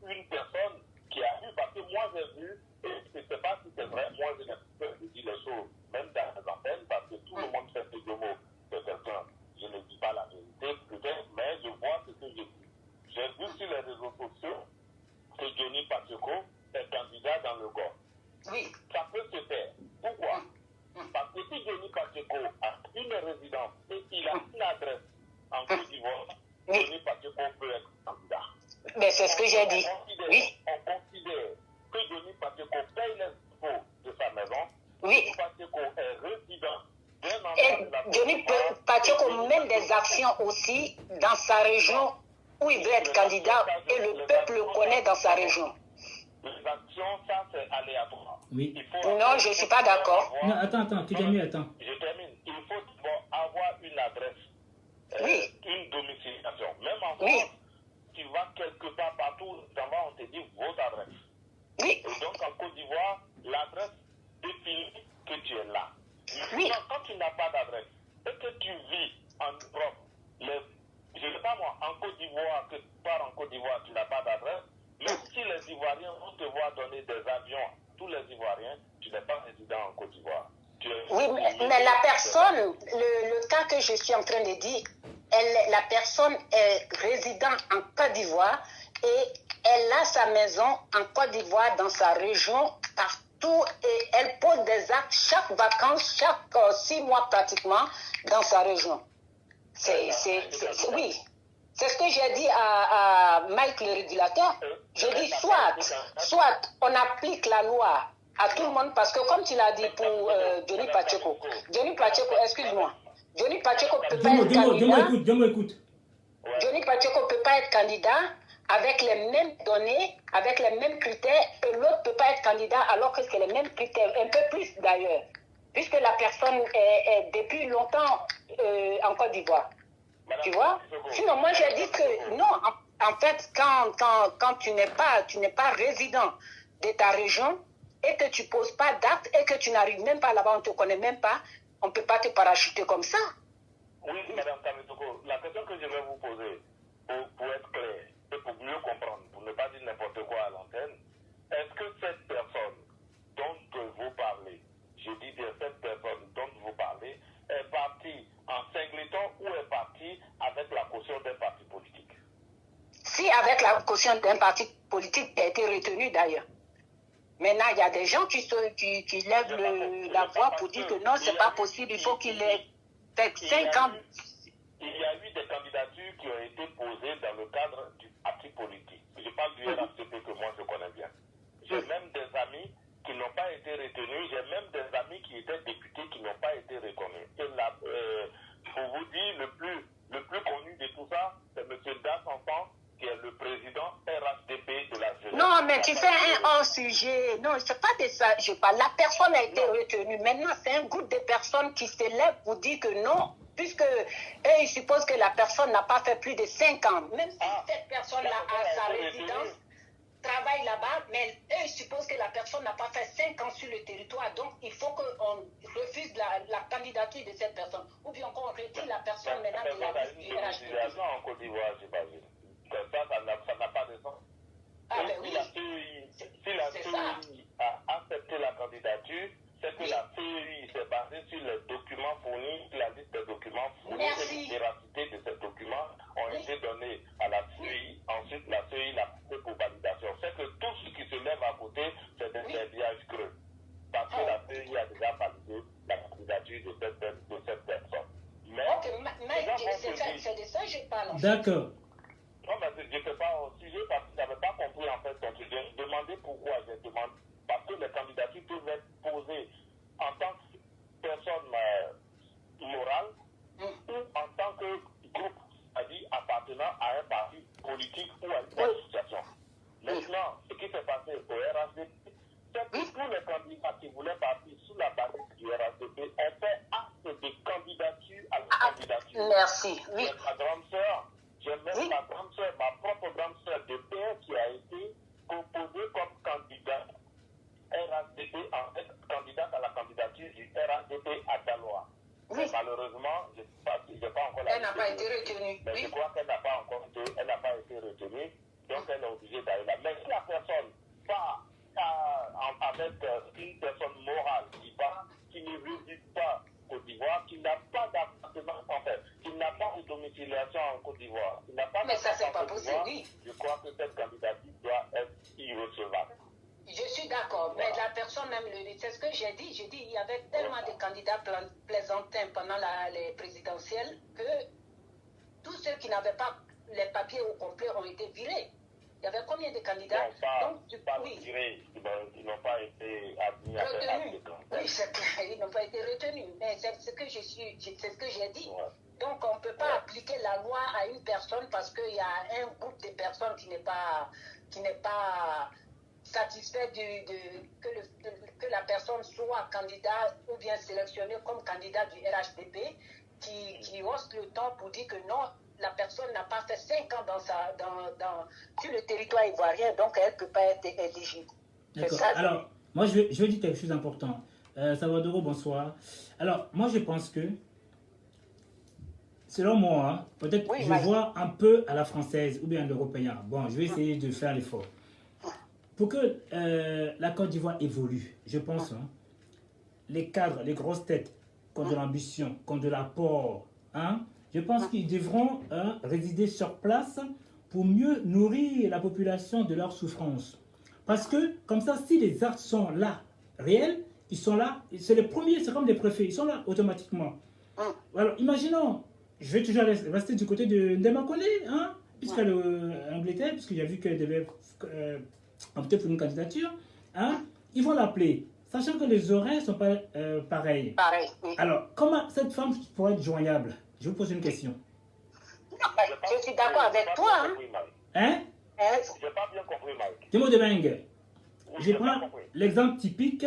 une personne qui a vu, parce que moi j'ai vu, et je ne sais pas si c'est vrai, moi je dis les choses, même dans les antennes, parce que tout le monde fait des mots de quelqu'un. Je ne dis pas la vérité, peut-être, mais je vois ce que j'ai vu. J'ai vu sur les réseaux sociaux que Johnny Pacheco est candidat dans le Gord. Oui. Ça peut se faire. Pourquoi? Parce que si Johnny Pacheco a une résidence et il a une adresse en Côte d'Ivoire, Johnny Pacheco peut être candidat. Mais c'est ce que j'ai dit. Oui. On considère que Johnny Pacheco paye les impôts de sa maison. Oui. Johnny Pacheco est résident d'un endroit de la Johnny Pacheco mène des actions aussi dans sa région où il veut être candidat et le peuple le connaît dans sa région. Les actions, ça c'est aléatoire. Oui. Non, je ne suis pas d'accord. Non, attends, tu termines, attends. Je termine. Il faut d'abord avoir une adresse, une domiciliation. Même en France, tu vas quelque part partout, d'abord on te dit votre adresse. Oui. Et donc en Côte d'Ivoire, l'adresse définit que tu es là. Oui. Donc, quand tu n'as pas d'adresse et que tu vis en Europe, je ne sais pas moi, en Côte d'Ivoire, que tu pars en Côte d'Ivoire, tu n'as pas d'adresse. Même si les Ivoiriens vont te voir donner des avions, tous les Ivoiriens, tu n'es pas résident en Côte d'Ivoire. Oui, mais la personne, le cas que je suis en train de dire, la personne est résident en Côte d'Ivoire et elle a sa maison en Côte d'Ivoire, dans sa région, partout, et elle pose des actes chaque vacances, chaque 6 mois pratiquement, dans sa région. Oui. C'est ce que j'ai dit à Mike le régulateur. Je dis soit on applique la loi à tout le monde, parce que comme tu l'as dit pour Johnny Pacheco, excuse-moi, Johnny Pacheco ne peut pas être candidat. Johnny Pacheco ne peut pas être candidat avec les mêmes données, avec les mêmes critères, et l'autre ne peut pas être candidat alors que c'est les mêmes critères, un peu plus d'ailleurs, puisque la personne est depuis longtemps en Côte d'Ivoire. Tu vois? Sinon, moi, j'ai dit que non, en fait, quand tu n'es pas résident de ta région et que tu ne poses pas d'acte et que tu n'arrives même pas là-bas, on ne te connaît même pas, on ne peut pas te parachuter comme ça. Oui, Mme Kamisoko, la question que je vais vous poser, pour être clair et pour mieux comprendre, pour ne pas dire n'importe quoi à l'antenne, est-ce que cette personne dont vous parlez, je dis bien cette personne dont vous parlez, est partie en singleton ou est partie avec la caution d'un parti politique? Si, avec la caution d'un parti politique qui a été retenu d'ailleurs. Maintenant, il y a des gens qui lèvent la voix pour dire que non, ce n'est pas possible, il faut qu'il ait fait 5 ans. Il y a eu des candidatures qui ont été posées dans le cadre du parti politique. Je parle du RHDP que moi je connais bien. J'ai même des amis qui n'ont pas été retenus, j'ai même des amis qui étaient députés qui n'ont pas été reconnus. Et là, pour vous dire, le plus connu de tout ça, c'est M. Das Enfant, qui est le président RHDP de la jeunesse. Non, mais tu fais un hors-sujet. Non, c'est pas de ça, je parle. La personne a été retenue. Maintenant, c'est un groupe de personnes qui se lèvent pour dire que non, puisque eux, ils supposent que la personne n'a pas fait plus de 5 ans. Même si cette personne-là a sa résidence, travaille là-bas, mais eux, ils supposent que la personne n'a pas fait 5 ans sur le territoire. Donc, il faut qu'on refuse la candidature de cette personne. Ou bien qu'on retire la personne maintenant de la liste du RHDP. En Côte d'Ivoire, j'ai pas vu. Ça n'a pas de sens. Ah, ben oui. Si la CEI a accepté la candidature, c'est que la CEI s'est basée sur les documents fournis, la liste des documents fournis et les véracités de ces documents ont été donnés à la CEI. Ensuite, la CEI l'a fait pour validation. C'est que tout ce qui se lève à côté, c'est des verbiages creux. Parce que la CEI a déjà validé la candidature de cette personne. Mais, c'est de ça que je parle. D'accord. Non, mais je ne fais pas un sujet parce que je n'avais pas compris en fait ton sujet. J'ai demandé pourquoi. J'ai demandé parce que les candidatures peuvent être posées en tant que personne morale ou en tant que groupe, c'est-à-dire appartenant à un parti politique ou à une association. Maintenant, ce qui s'est passé au RHDP, c'est que tous les candidats qui voulaient partir sous la base du RHDP ont fait acte de candidature à la candidature. Merci. Oui. Ma grande sœur, j'ai même ma grande sœur, ma propre grande sœur de père qui a été proposée comme candidat RHDP, en fait, candidate à la candidature du RHDP à Daloa. Mais malheureusement, je n'ai pas encore la Elle n'a pas été retenue. Mais je crois qu'elle n'a pas encore été retenue, donc elle est obligée d'aller là. Mais si la personne part avec une personne morale qui ne réside pas en Côte d'Ivoire, qui n'a pas d'appartement en fait, qui n'a pas de domiciliation en Côte d'Ivoire, qui n'a pas mais ça, c'est pas possible, oui. Je crois que cette candidature doit être irrecevable. Je suis d'accord, mais la personne même le dit. C'est ce que j'ai dit. J'ai dit il y avait tellement de candidats plaisantins pendant les présidentielles que tous ceux qui n'avaient pas les papiers au complet ont été virés. Il y avait combien de candidats? Virés. Ils n'ont pas été admis à retenus. Oui, c'est clair, ils n'ont pas été retenus. Mais c'est ce que j'ai dit. Ouais. Donc on ne peut pas appliquer la loi à une personne parce qu'il y a un groupe de personnes qui n'est pas satisfait que la personne soit candidat ou bien sélectionnée comme candidat du RHDP qui hausse le temps pour dire que non, la personne n'a pas fait 5 ans sur le territoire ivoirien, donc elle ne peut pas être éligible. D'accord. Alors, moi je vais dire quelque chose d'important. Salvador, bonsoir. Alors, moi je pense que, selon moi, peut-être je vois un peu à la française ou bien à l'européen. Bon, je vais essayer de faire l'effort. Pour que la Côte d'Ivoire évolue, je pense, les cadres, les grosses têtes, qui ont de l'ambition, qui ont de l'apport, je pense qu'ils devront résider sur place pour mieux nourrir la population de leurs souffrances. Parce que, comme ça, si les actes sont là, réels, ils sont là, c'est les premiers, c'est comme les préfets, ils sont là automatiquement. Alors, imaginons, je vais toujours rester du côté de Ndema Kone, puisqu'elle est en Angleterre, puisqu'il a vu qu'elle devait opter pour une candidature, ils vont l'appeler, sachant que les horaires ne sont pas pareils. Alors, comment cette femme pourrait être joignable? Je vous pose une question. Je suis d'accord avec toi. Je n'ai pas bien compris, Mike. Timo de Beng, je prends l'exemple typique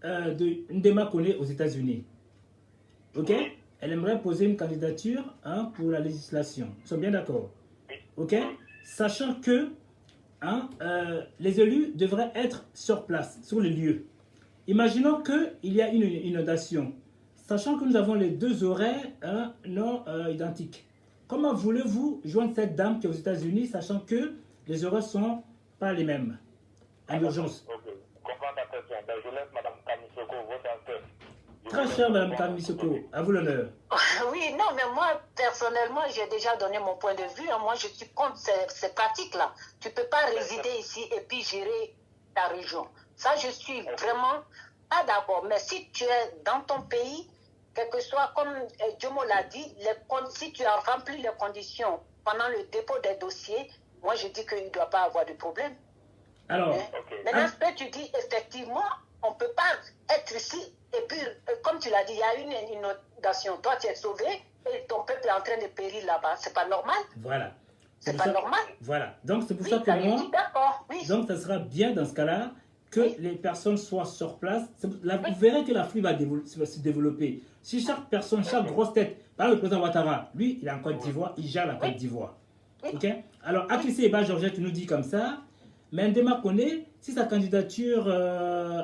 de Ndema Kone aux États-Unis. Ok? Elle aimerait poser une candidature pour la législation. Nous sommes bien d'accord? Ok? Sachant que les élus devraient être sur place, sur les lieux. Imaginons qu'il y a une inondation, sachant que nous avons les deux horaires non identiques. Comment voulez-vous joindre cette dame qui est aux États-Unis, sachant que les horaires ne sont pas les mêmes, en urgence? Ok, comprends ta question. Je laisse Mme Kamisoko votre. Très chère Mme Kamisoko, à vous l'honneur. Oui, non, mais moi, personnellement, j'ai déjà donné mon point de vue. Moi, je suis contre ces pratiques-là. Tu ne peux pas résider ici et puis gérer ta région. Ça, je suis vraiment pas d'accord. Mais si tu es dans ton pays, quel que soit, comme Jomo l'a dit, si tu as rempli les conditions pendant le dépôt des dossiers, moi, je dis qu'il ne doit pas avoir de problème. Alors, maintenant, ce que tu dis, effectivement, on ne peut pas être ici. Et puis, comme tu l'as dit, il y a une inondation. Toi, tu es sauvé et ton peuple est en train de périr là-bas. C'est pas normal. Voilà. C'est pas normal. Voilà. Donc, c'est pour ça que moi... D'accord, oui. Donc, ça sera bien dans ce cas-là que les personnes soient sur place. Vous verrez que l'Afrique va se développer. Si chaque personne, chaque grosse tête, par exemple, le président Ouattara, lui, il est en Côte d'Ivoire, il gère la Côte d'Ivoire. Ok? Alors, Akissé Eba Georgette nous dit comme ça, mais Ndema Kone, si sa candidature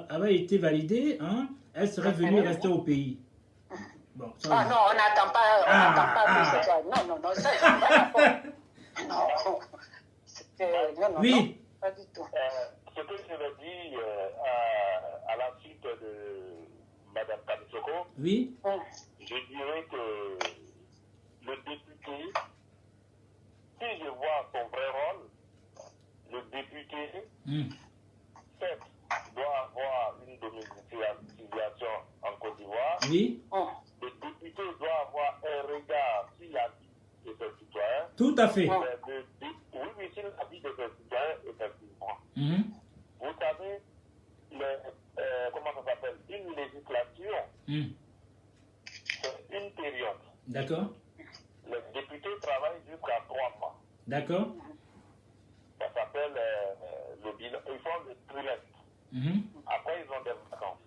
avait été validée, hein, elle serait venue rester au pays. Bon, ça, non, on n'attend pas, que ce soit. Non, ça, je suis pas d'accord. Non, oui. pas du tout. Ce que je veux dire à la suite de Mme Kamisoko, oui. Je dirais que le député, si je vois son vrai rôle, le député, certes, doit avoir une domiciliation en Côte d'Ivoire. Oui. Le député doit avoir un regard sur la vie de ses citoyens. Tout à fait. Oui, sur la vie de ses citoyens, effectivement. Vous savez, comment ça s'appelle? Une législature, c'est une période. D'accord. Les députés travaillent jusqu'à 3 mois. D'accord. Ça s'appelle le bilan. Ils font le trimestre. Après, ils ont des vacances.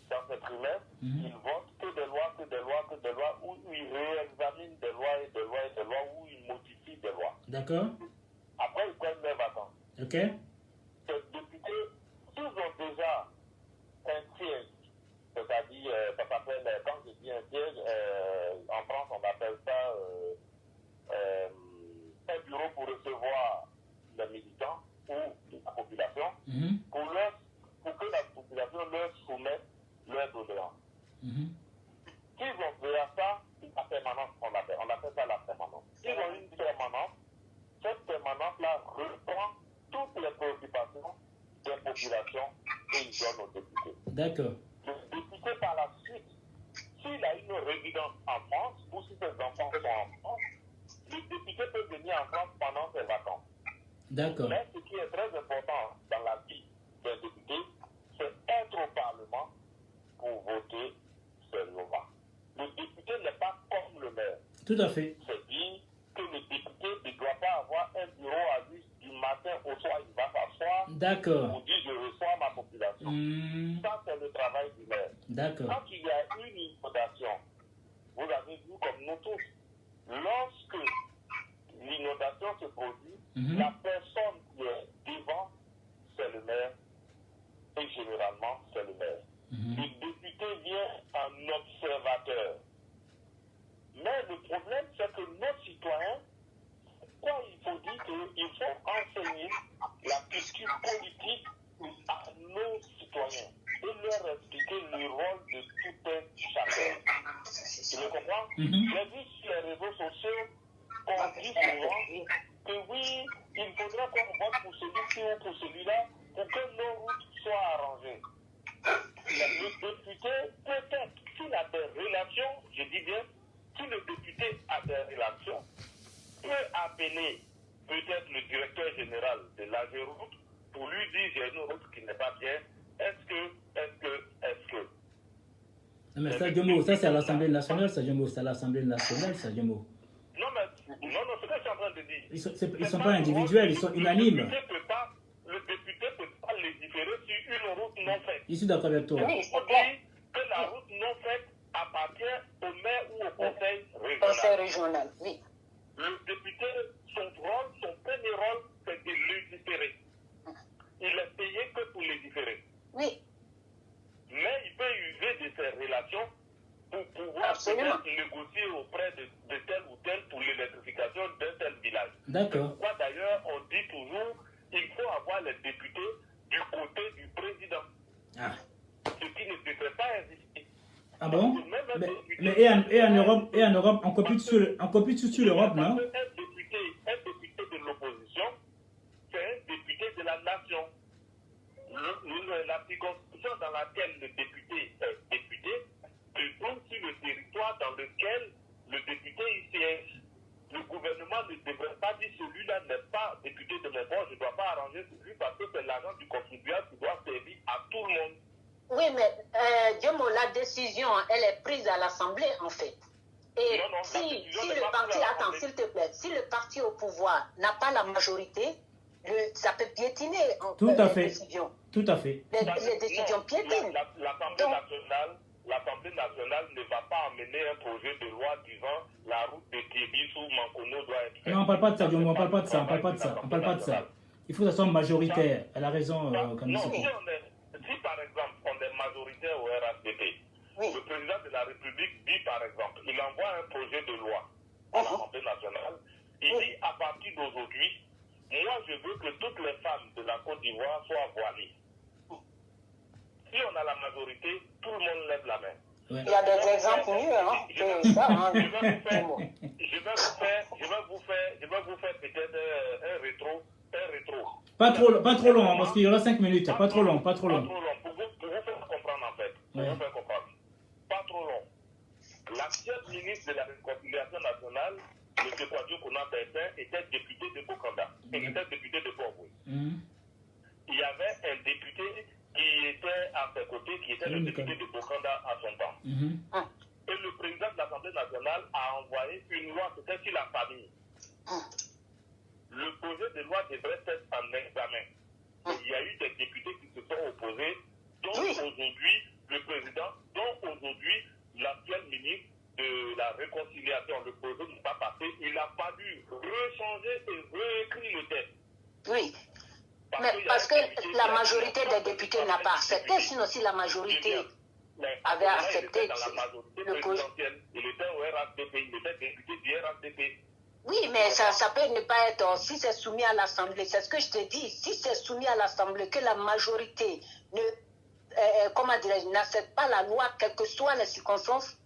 Dans ce trimestre, ils votent que des lois, où ils réexaminent des lois, où ils modifient des lois. D'accord. Après, ils prennent leurs vacances. Ok. Les députés, s'ils ont déjà un siège, c'est-à-dire, ça s'appelle, quand je dis un siège, en France, on appelle ça un bureau pour recevoir les militants ou la population, pour que la population leur soumette leurs doléances. S'ils ont fait ça, la permanence, on appelle ça la permanence. S'ils ont une permanence, cette permanence-là reprend toutes les préoccupations des populations et ils donnent aux députés. D'accord. Le député, par la suite, s'il a une résidence en France ou si ses enfants sont en France, le député peut venir en France pendant ses vacances. D'accord. Mais ce qui est très important dans la vie d'un député, c'est être au Parlement pour voter ces lois. Le député n'est pas comme le maire. Tout à fait. C'est-à-dire que le député ne doit pas avoir un bureau à lui du matin au soir, il va s'asseoir. D'accord. Pour dire je reçois ma population. Ça, c'est le travail du maire. D'accord. Quand il y a une inondation, vous avez vu comme nous tous, lorsque l'inondation se produit, la personne qui est devant, c'est le maire. Et généralement, c'est le maire. Le député vient en observateur. Mais le problème, c'est que nos citoyens, pourquoi il faut dire qu'il faut enseigner la culture politique à nos citoyens et leur expliquer le rôle de tout un chacun. Tu me comprends? J'ai vu sur les réseaux sociaux qu'on dit souvent que oui, il faudrait qu'on vote pour celui-ci ou pour celui-là pour que nos routes soient arrangées. Le député, peut-être, s'il a des relations, je dis bien, si le député a des relations, peut appeler peut-être le directeur général de l'AGEROUTE pour lui dire j'ai une route qui n'est pas bien. Est-ce que. Non, mais ça, Diomo, ça c'est à l'Assemblée nationale, ça, Diomo, c'est à l'Assemblée nationale, ça, Diomo. Non, ce que je suis en train de dire. Ils ne sont pas individuels, ils sont unanimes. Le député ne peut pas légiférer sur une route non faite. Je suis d'accord avec toi. Il faut dire que la route non faite appartient au maire ou au conseil régional. Conseil régional, oui. Le député, son premier rôle, c'est de légiférer. Il est payé que pour légiférer. Oui. Mais il peut user de ses relations pour pouvoir négocier auprès de tel ou tel pour l'électrification d'un tel village. D'accord. Pourquoi d'ailleurs on dit toujours qu'il faut avoir les députés du côté du président. Ah. Ce qui ne devrait pas exister. Ah bon? Mais et en Europe, on copie sur l'Europe, non? Un député de l'opposition, c'est un député de la nation. La circonscription dans laquelle le député est député se trouve sur le territoire dans lequel le député y siège. Le gouvernement ne devrait pas dire celui-là n'est pas député de mon bord, je ne dois pas arranger celui parce que c'est l'argent du contribuable qui doit servir à tout le monde. Oui, mais Diomo, la décision, elle est prise à l'Assemblée, en fait. Et si le parti, attends, s'il te plaît, si le parti au pouvoir n'a pas la majorité, ça peut piétiner les décisions. Tout à fait. Les décisions piétinent. L'Assemblée nationale ne va pas amener un projet de loi disant la route de Kébis ou Mankono doit être faite. Non, on ne parle pas de ça, on parle pas de ça, on parle pas de ça, on parle pas de ça. Il faut que ça soit majoritaire. Elle a raison, si par exemple on est majoritaire au RHDP, le président de la République dit par exemple, il envoie un projet de loi à l'Assemblée nationale, il dit à partir d'aujourd'hui, moi je veux que toutes les femmes de la Côte d'Ivoire soient voilées. Si on a la majorité, tout le monde lève la main. Ouais. Il y a des exemples mieux, hein. Je vais vous faire peut-être un rétro. Pas trop long, hein, parce qu'il y aura 5 minutes. Pas trop long. Pour vous faire comprendre en fait. Pas trop long. L'actuel ministre de la Réconciliation nationale, M. Kwadjo Konatensé, était député de Bokanda. Il était député de Borboué. Il y avait un député qui était à ses côtés, qui était le député de Bokanda à son temps. Et le président de l'Assemblée nationale a envoyé une loi, c'était sur la famille. Le projet de loi devrait être en examen. Il y a eu des députés qui se sont opposés, dont aujourd'hui le président, dont aujourd'hui l'actuel ministre de la Réconciliation. Le projet n'est pas passé. Il a fallu rechanger et réécrire le texte. Oui. Parce que la majorité des députés n'a pas accepté, sinon si la majorité avait accepté dans la majorité présidentielle, il était au RHDP, il était député du RHDP. Oui, mais ça peut ne pas être, si c'est soumis à l'Assemblée, c'est ce que je te dis, si c'est soumis à l'Assemblée, que la majorité n'accepte pas la loi, quelles que soient les circonstances,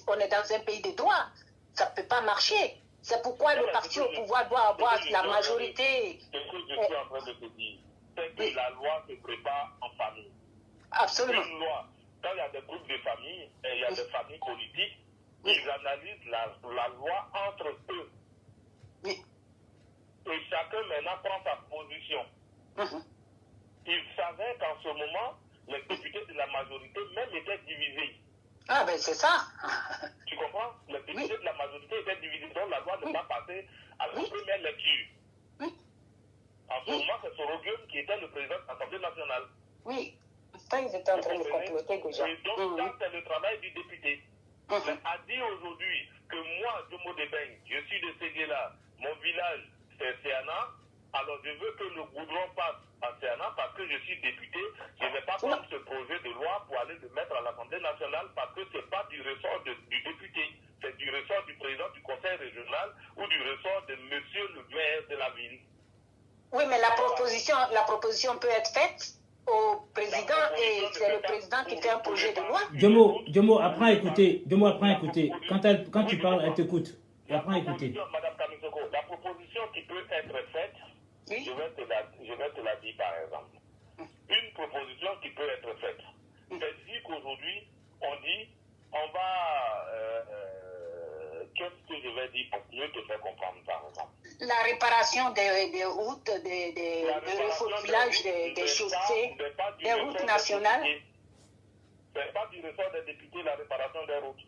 on est dans un pays de droit, ça ne peut pas marcher. C'est pourquoi le parti au pouvoir doit avoir la majorité. Ce que je suis en train de te dire, c'est que la loi se prépare en famille. Absolument. Une loi, quand il y a des groupes de familles, et il y a des familles politiques, ils analysent la loi entre eux. Oui. Et chacun maintenant prend sa position. Ils savaient qu'en ce moment, les députés de la majorité même étaient divisés. Ah ben c'est ça. Tu comprends? Les députés de la majorité étaient divisés, donc la loi n'est pas passée à la première lecture. En ce moment, c'est Sorogueum qui était le président de l'Assemblée nationale. Oui, ça ils étaient en train de comploter déjà. Et donc ça c'est le travail du député. Mais à dire aujourd'hui que moi, Jomo Debeng, je suis de Séguéla, mon village c'est Séana, alors je veux que le goudron passe à Séana parce que je suis député, je ne vais pas prendre ce projet de loi pour aller le mettre à l'Assemblée nationale parce que ce n'est pas du ressort du député, c'est du ressort du président du conseil régional ou du ressort de monsieur le maire de la ville. Oui, mais la proposition peut être faite au président et c'est le président qui fait un projet de loi. Jomo, apprends à écouter. Quand tu parles, elle t'écoute. Apprends à écouter. Madame Kamisoko, la proposition qui peut être faite, je vais te la dire par exemple. Une proposition qui peut être faite, c'est dire qu'aujourd'hui, on dit, on va... qu'est-ce que je vais dire pour mieux te faire comprendre par exemple? La réparation des routes, des refoulages, des chaussées, des routes nationales. Ce n'est pas du ressort des députés la réparation des routes.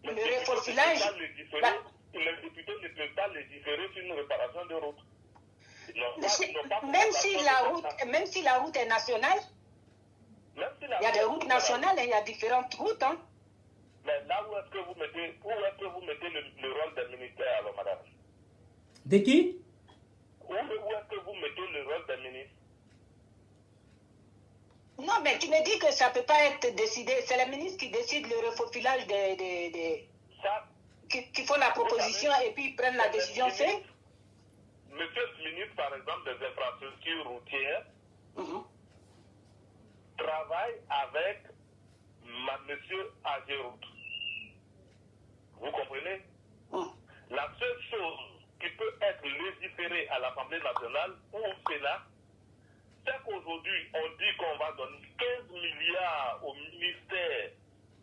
Le refoulage. Les députés ne peuvent pas légiférer sur une réparation de route. Même si la route est nationale, il y a des routes nationales et il y a différentes routes. Hein. Mais là, où est-ce que vous mettez le rôle des ministères alors, madame? De qui? Où est-ce que vous mettez le rôle des ministres? Non, mais tu me dis que ça ne peut pas être décidé. C'est les ministres qui décident le refaufilage qui font la proposition et puis ils prennent la décision. C'est Monsieur le ministre, par exemple, des infrastructures routières, travaille avec monsieur Ageroute. Vous comprenez? La seule chose qui peut être légiférée à l'Assemblée nationale ou au Sénat, c'est qu'aujourd'hui, on dit qu'on va donner 15 milliards au ministère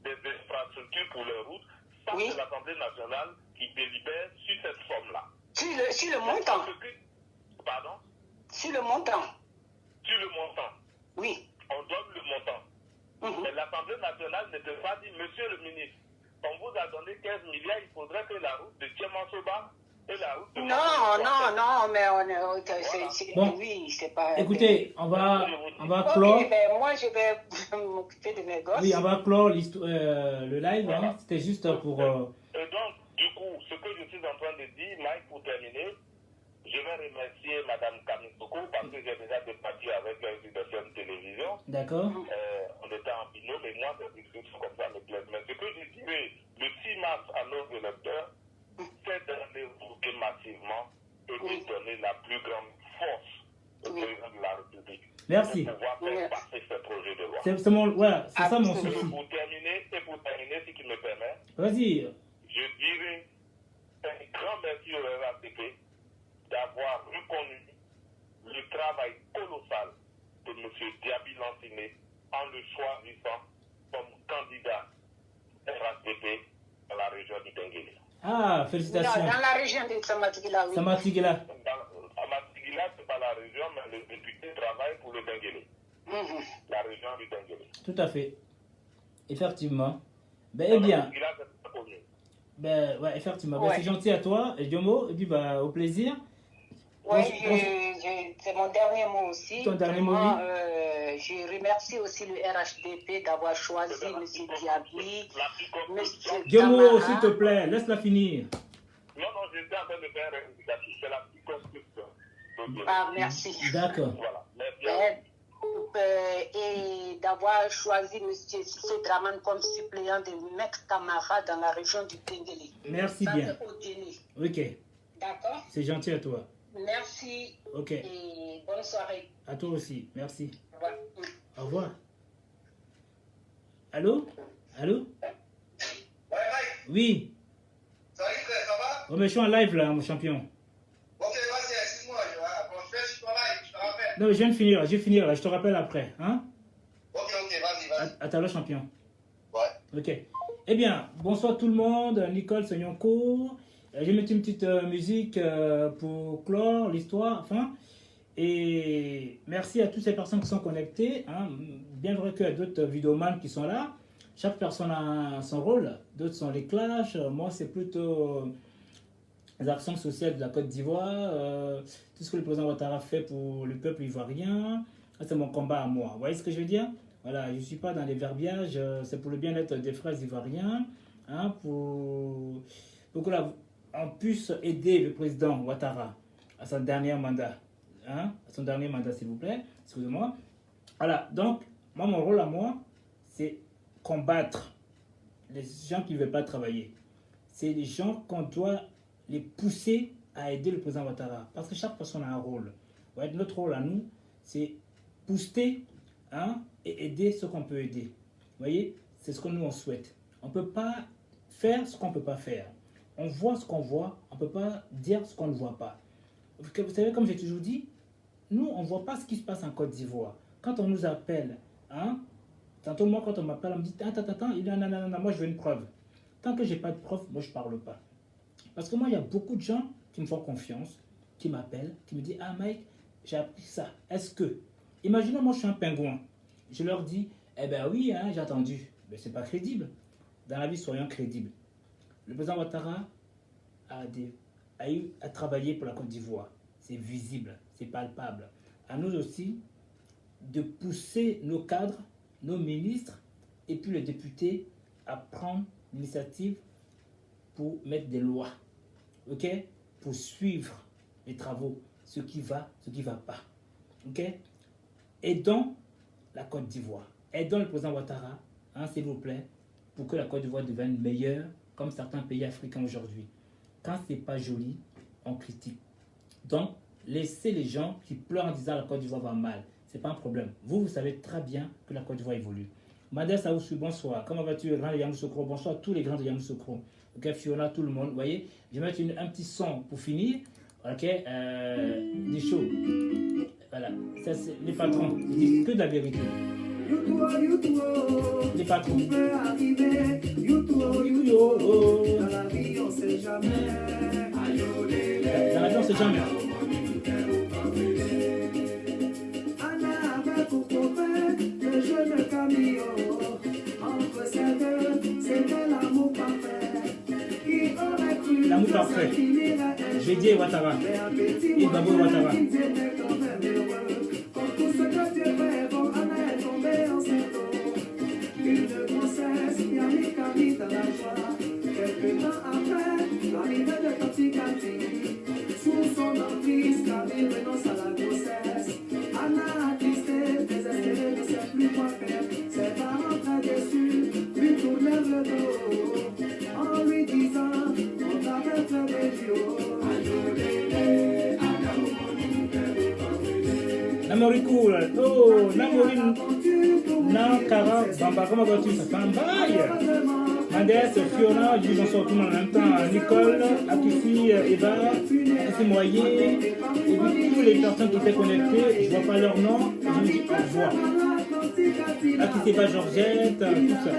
des infrastructures pour les routes. Ça, c'est l'Assemblée nationale qui délibère sur cette somme-là. Sur le montant. Pardon? Sur le montant. Sur le montant. Oui. On donne le montant. Mais l'Assemblée nationale ne peut pas dire, monsieur le ministre, on vous a donné 15 milliards, il faudrait que la route de Tchemansoba et la route de... Non, mais on est... Bon, oui, c'est pas... Écoutez, on va clore... Ben, moi, je vais m'occuper de mes gosses. Oui, on va clore le live, voilà. Hein. C'était juste pour... Et donc, du coup, ce que je suis en train de dire, Mike, pour terminer, je vais remercier Mme Kamitsoko parce que j'ai déjà débattu avec elle sur des chaînes de télévision. D'accord. On était en binôme et moi, ces discussions comme ça me plaisent. Mais ce que je dirais, le 6 mars à nos électeurs, c'est d'aller voter massivement et de donner la plus grande force au président de la République. Merci. Pour pouvoir faire passer ce projet de loi. C'est ça mon souci. Pour terminer, si tu me permets, vas-y. Je dirais un grand merci au RATP d'avoir reconnu le travail colossal de M. Diaby Lanciné en le choisissant comme candidat RATP dans la région du Denguélé. Ah, félicitations. Dans la région de Samatigila, oui. Samatigila. Samatigila, ce n'est pas la région, mais le député travaille pour le Denguélé. La région du Denguélé. Tout à fait. Effectivement. Ben, eh bien. Ben, ouais, effectivement. Ben, c'est gentil à toi, Diomo. Et puis, bah, au plaisir. Oui, c'est mon dernier mot aussi. Ton dernier mot, oui. Je remercie aussi le RHDP d'avoir choisi M. Diaby, M. Diomo, s'il te plaît, laisse-la finir. Non, j'étais en train de faire un indicatif. C'est la circonscription. Ah, merci. D'accord. Voilà, merci. Et d'avoir choisi M. Sissé Draman comme suppléant de Mek Kamara dans la région du Tengeli. Merci bien. Ok. D'accord. C'est gentil à toi. Merci. Ok. Et bonne soirée. À toi aussi. Merci. Au revoir. Au revoir. Allô? Allô? Ouais, Mike. Oui. Salut, frère, ça va? Oh, mais je suis en live là, mon champion. Ok, vas-y, excuse-moi. Je vais sur ton live, je te rappelle. Non, je viens de finir, je vais finir là, je te rappelle après. Hein? Ok, vas-y. À tout à l'heure, champion. Ouais. Ok. Eh bien, bonsoir tout le monde. Nicole Sognoncourt. Je vais mettre une petite musique pour clore l'histoire. Enfin. Et merci à toutes ces personnes qui sont connectées. Hein. Bien vrai qu'il y a d'autres vidéomans qui sont là. Chaque personne a son rôle. D'autres sont les clashs. Moi, c'est plutôt les actions sociales de la Côte d'Ivoire. Tout ce que le président Ouattara fait pour le peuple ivoirien. C'est mon combat à moi. Vous voyez ce que je veux dire? Voilà, je ne suis pas dans les verbiages. C'est pour le bien-être des frères ivoiriens. Hein, pour que on puisse aider le président Ouattara à son dernier mandat. Hein, à son dernier mandat, s'il vous plaît. Excusez-moi. Voilà, donc, moi, mon rôle à moi, c'est combattre les gens qui ne veulent pas travailler. C'est les gens qu'on doit les pousser à aider le président Ouattara. Parce que chaque personne a un rôle. Ouais, notre rôle à nous, c'est booster, hein, et aider ce qu'on peut aider. Vous voyez, c'est ce que nous on souhaite. On ne peut pas faire ce qu'on ne peut pas faire. On voit ce qu'on voit, on ne peut pas dire ce qu'on ne voit pas. Vous savez, comme j'ai toujours dit, nous, on ne voit pas ce qui se passe en Côte d'Ivoire. Quand on nous appelle, hein, tantôt moi, quand on m'appelle, on me dit, attends, il y a moi je veux une preuve. Tant que je n'ai pas de preuve, moi je ne parle pas. Parce que moi, il y a beaucoup de gens qui me font confiance, qui m'appellent, qui me disent, ah Mike, j'ai appris ça. Est-ce que, imaginez moi je suis un pingouin. Je leur dis, eh ben oui, hein, j'ai attendu. Mais ce n'est pas crédible. Dans la vie, soyons crédibles. Le président Ouattara a travaillé pour la Côte d'Ivoire. C'est visible, c'est palpable. À nous aussi de pousser nos cadres, nos ministres et puis les députés à prendre l'initiative pour mettre des lois, ok, pour suivre les travaux, ce qui va pas, ok. Aidons la Côte d'Ivoire, aidons le président Ouattara, hein, s'il vous plaît, pour que la Côte d'Ivoire devienne meilleure, comme certains pays africains aujourd'hui. Quand c'est pas joli, on critique. Donc, laissez les gens qui pleurent en disant la Côte d'Ivoire va mal. C'est pas un problème. Vous savez très bien que la Côte d'Ivoire évolue. Madès Aoussou, bonsoir. Comment vas-tu, le grand de Yamoussoukro? Bonsoir à tous les grands de Yamoussoukro. Ok, Fiona, tout le monde. Vous voyez, je vais mettre un petit son pour finir. Ok, des shows. Voilà, ça c'est les patrons. Ils disent que de la vérité. Les patrons. Dans la vie, on sait jamais. Dans la vie, on sait jamais. Anna avait pour copain le jeune Camille. Entre ces deux, c'était l'amour parfait. Bédié Ouattara. Et Babou Ouattara. Une grossesse, Yannick a mis dans la joie. Quelques temps après, l'arrivée de Tati Cathy. Sous son emprise, Camille renonce à la grossesse. Anna attristé, désespérée, ne sait plus quoi faire. Ses parents très déçus lui tournèrent le dos en lui disant on t'avait fait des duos. Namori cool, oh, Namori Nankara, Bamba, comment vas-tu? Ça fait un bail. Mandès, Fiona, je dis bonsoir tout le monde en même temps. Nicole, Akifi, Eva, Akifi Moyer, et puis toutes les personnes qui étaient connectées, je ne vois pas leur nom, je vous dis au revoir. Akifi Eva Georgette, tout ça.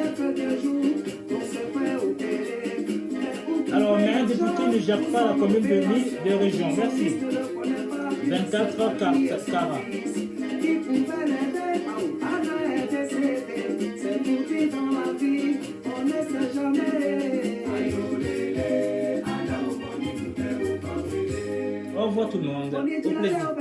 Alors, mais un député ne gère pas la commune de Lille de région. Merci. 24 Cara. Au revoir tout le monde. Au plaisir.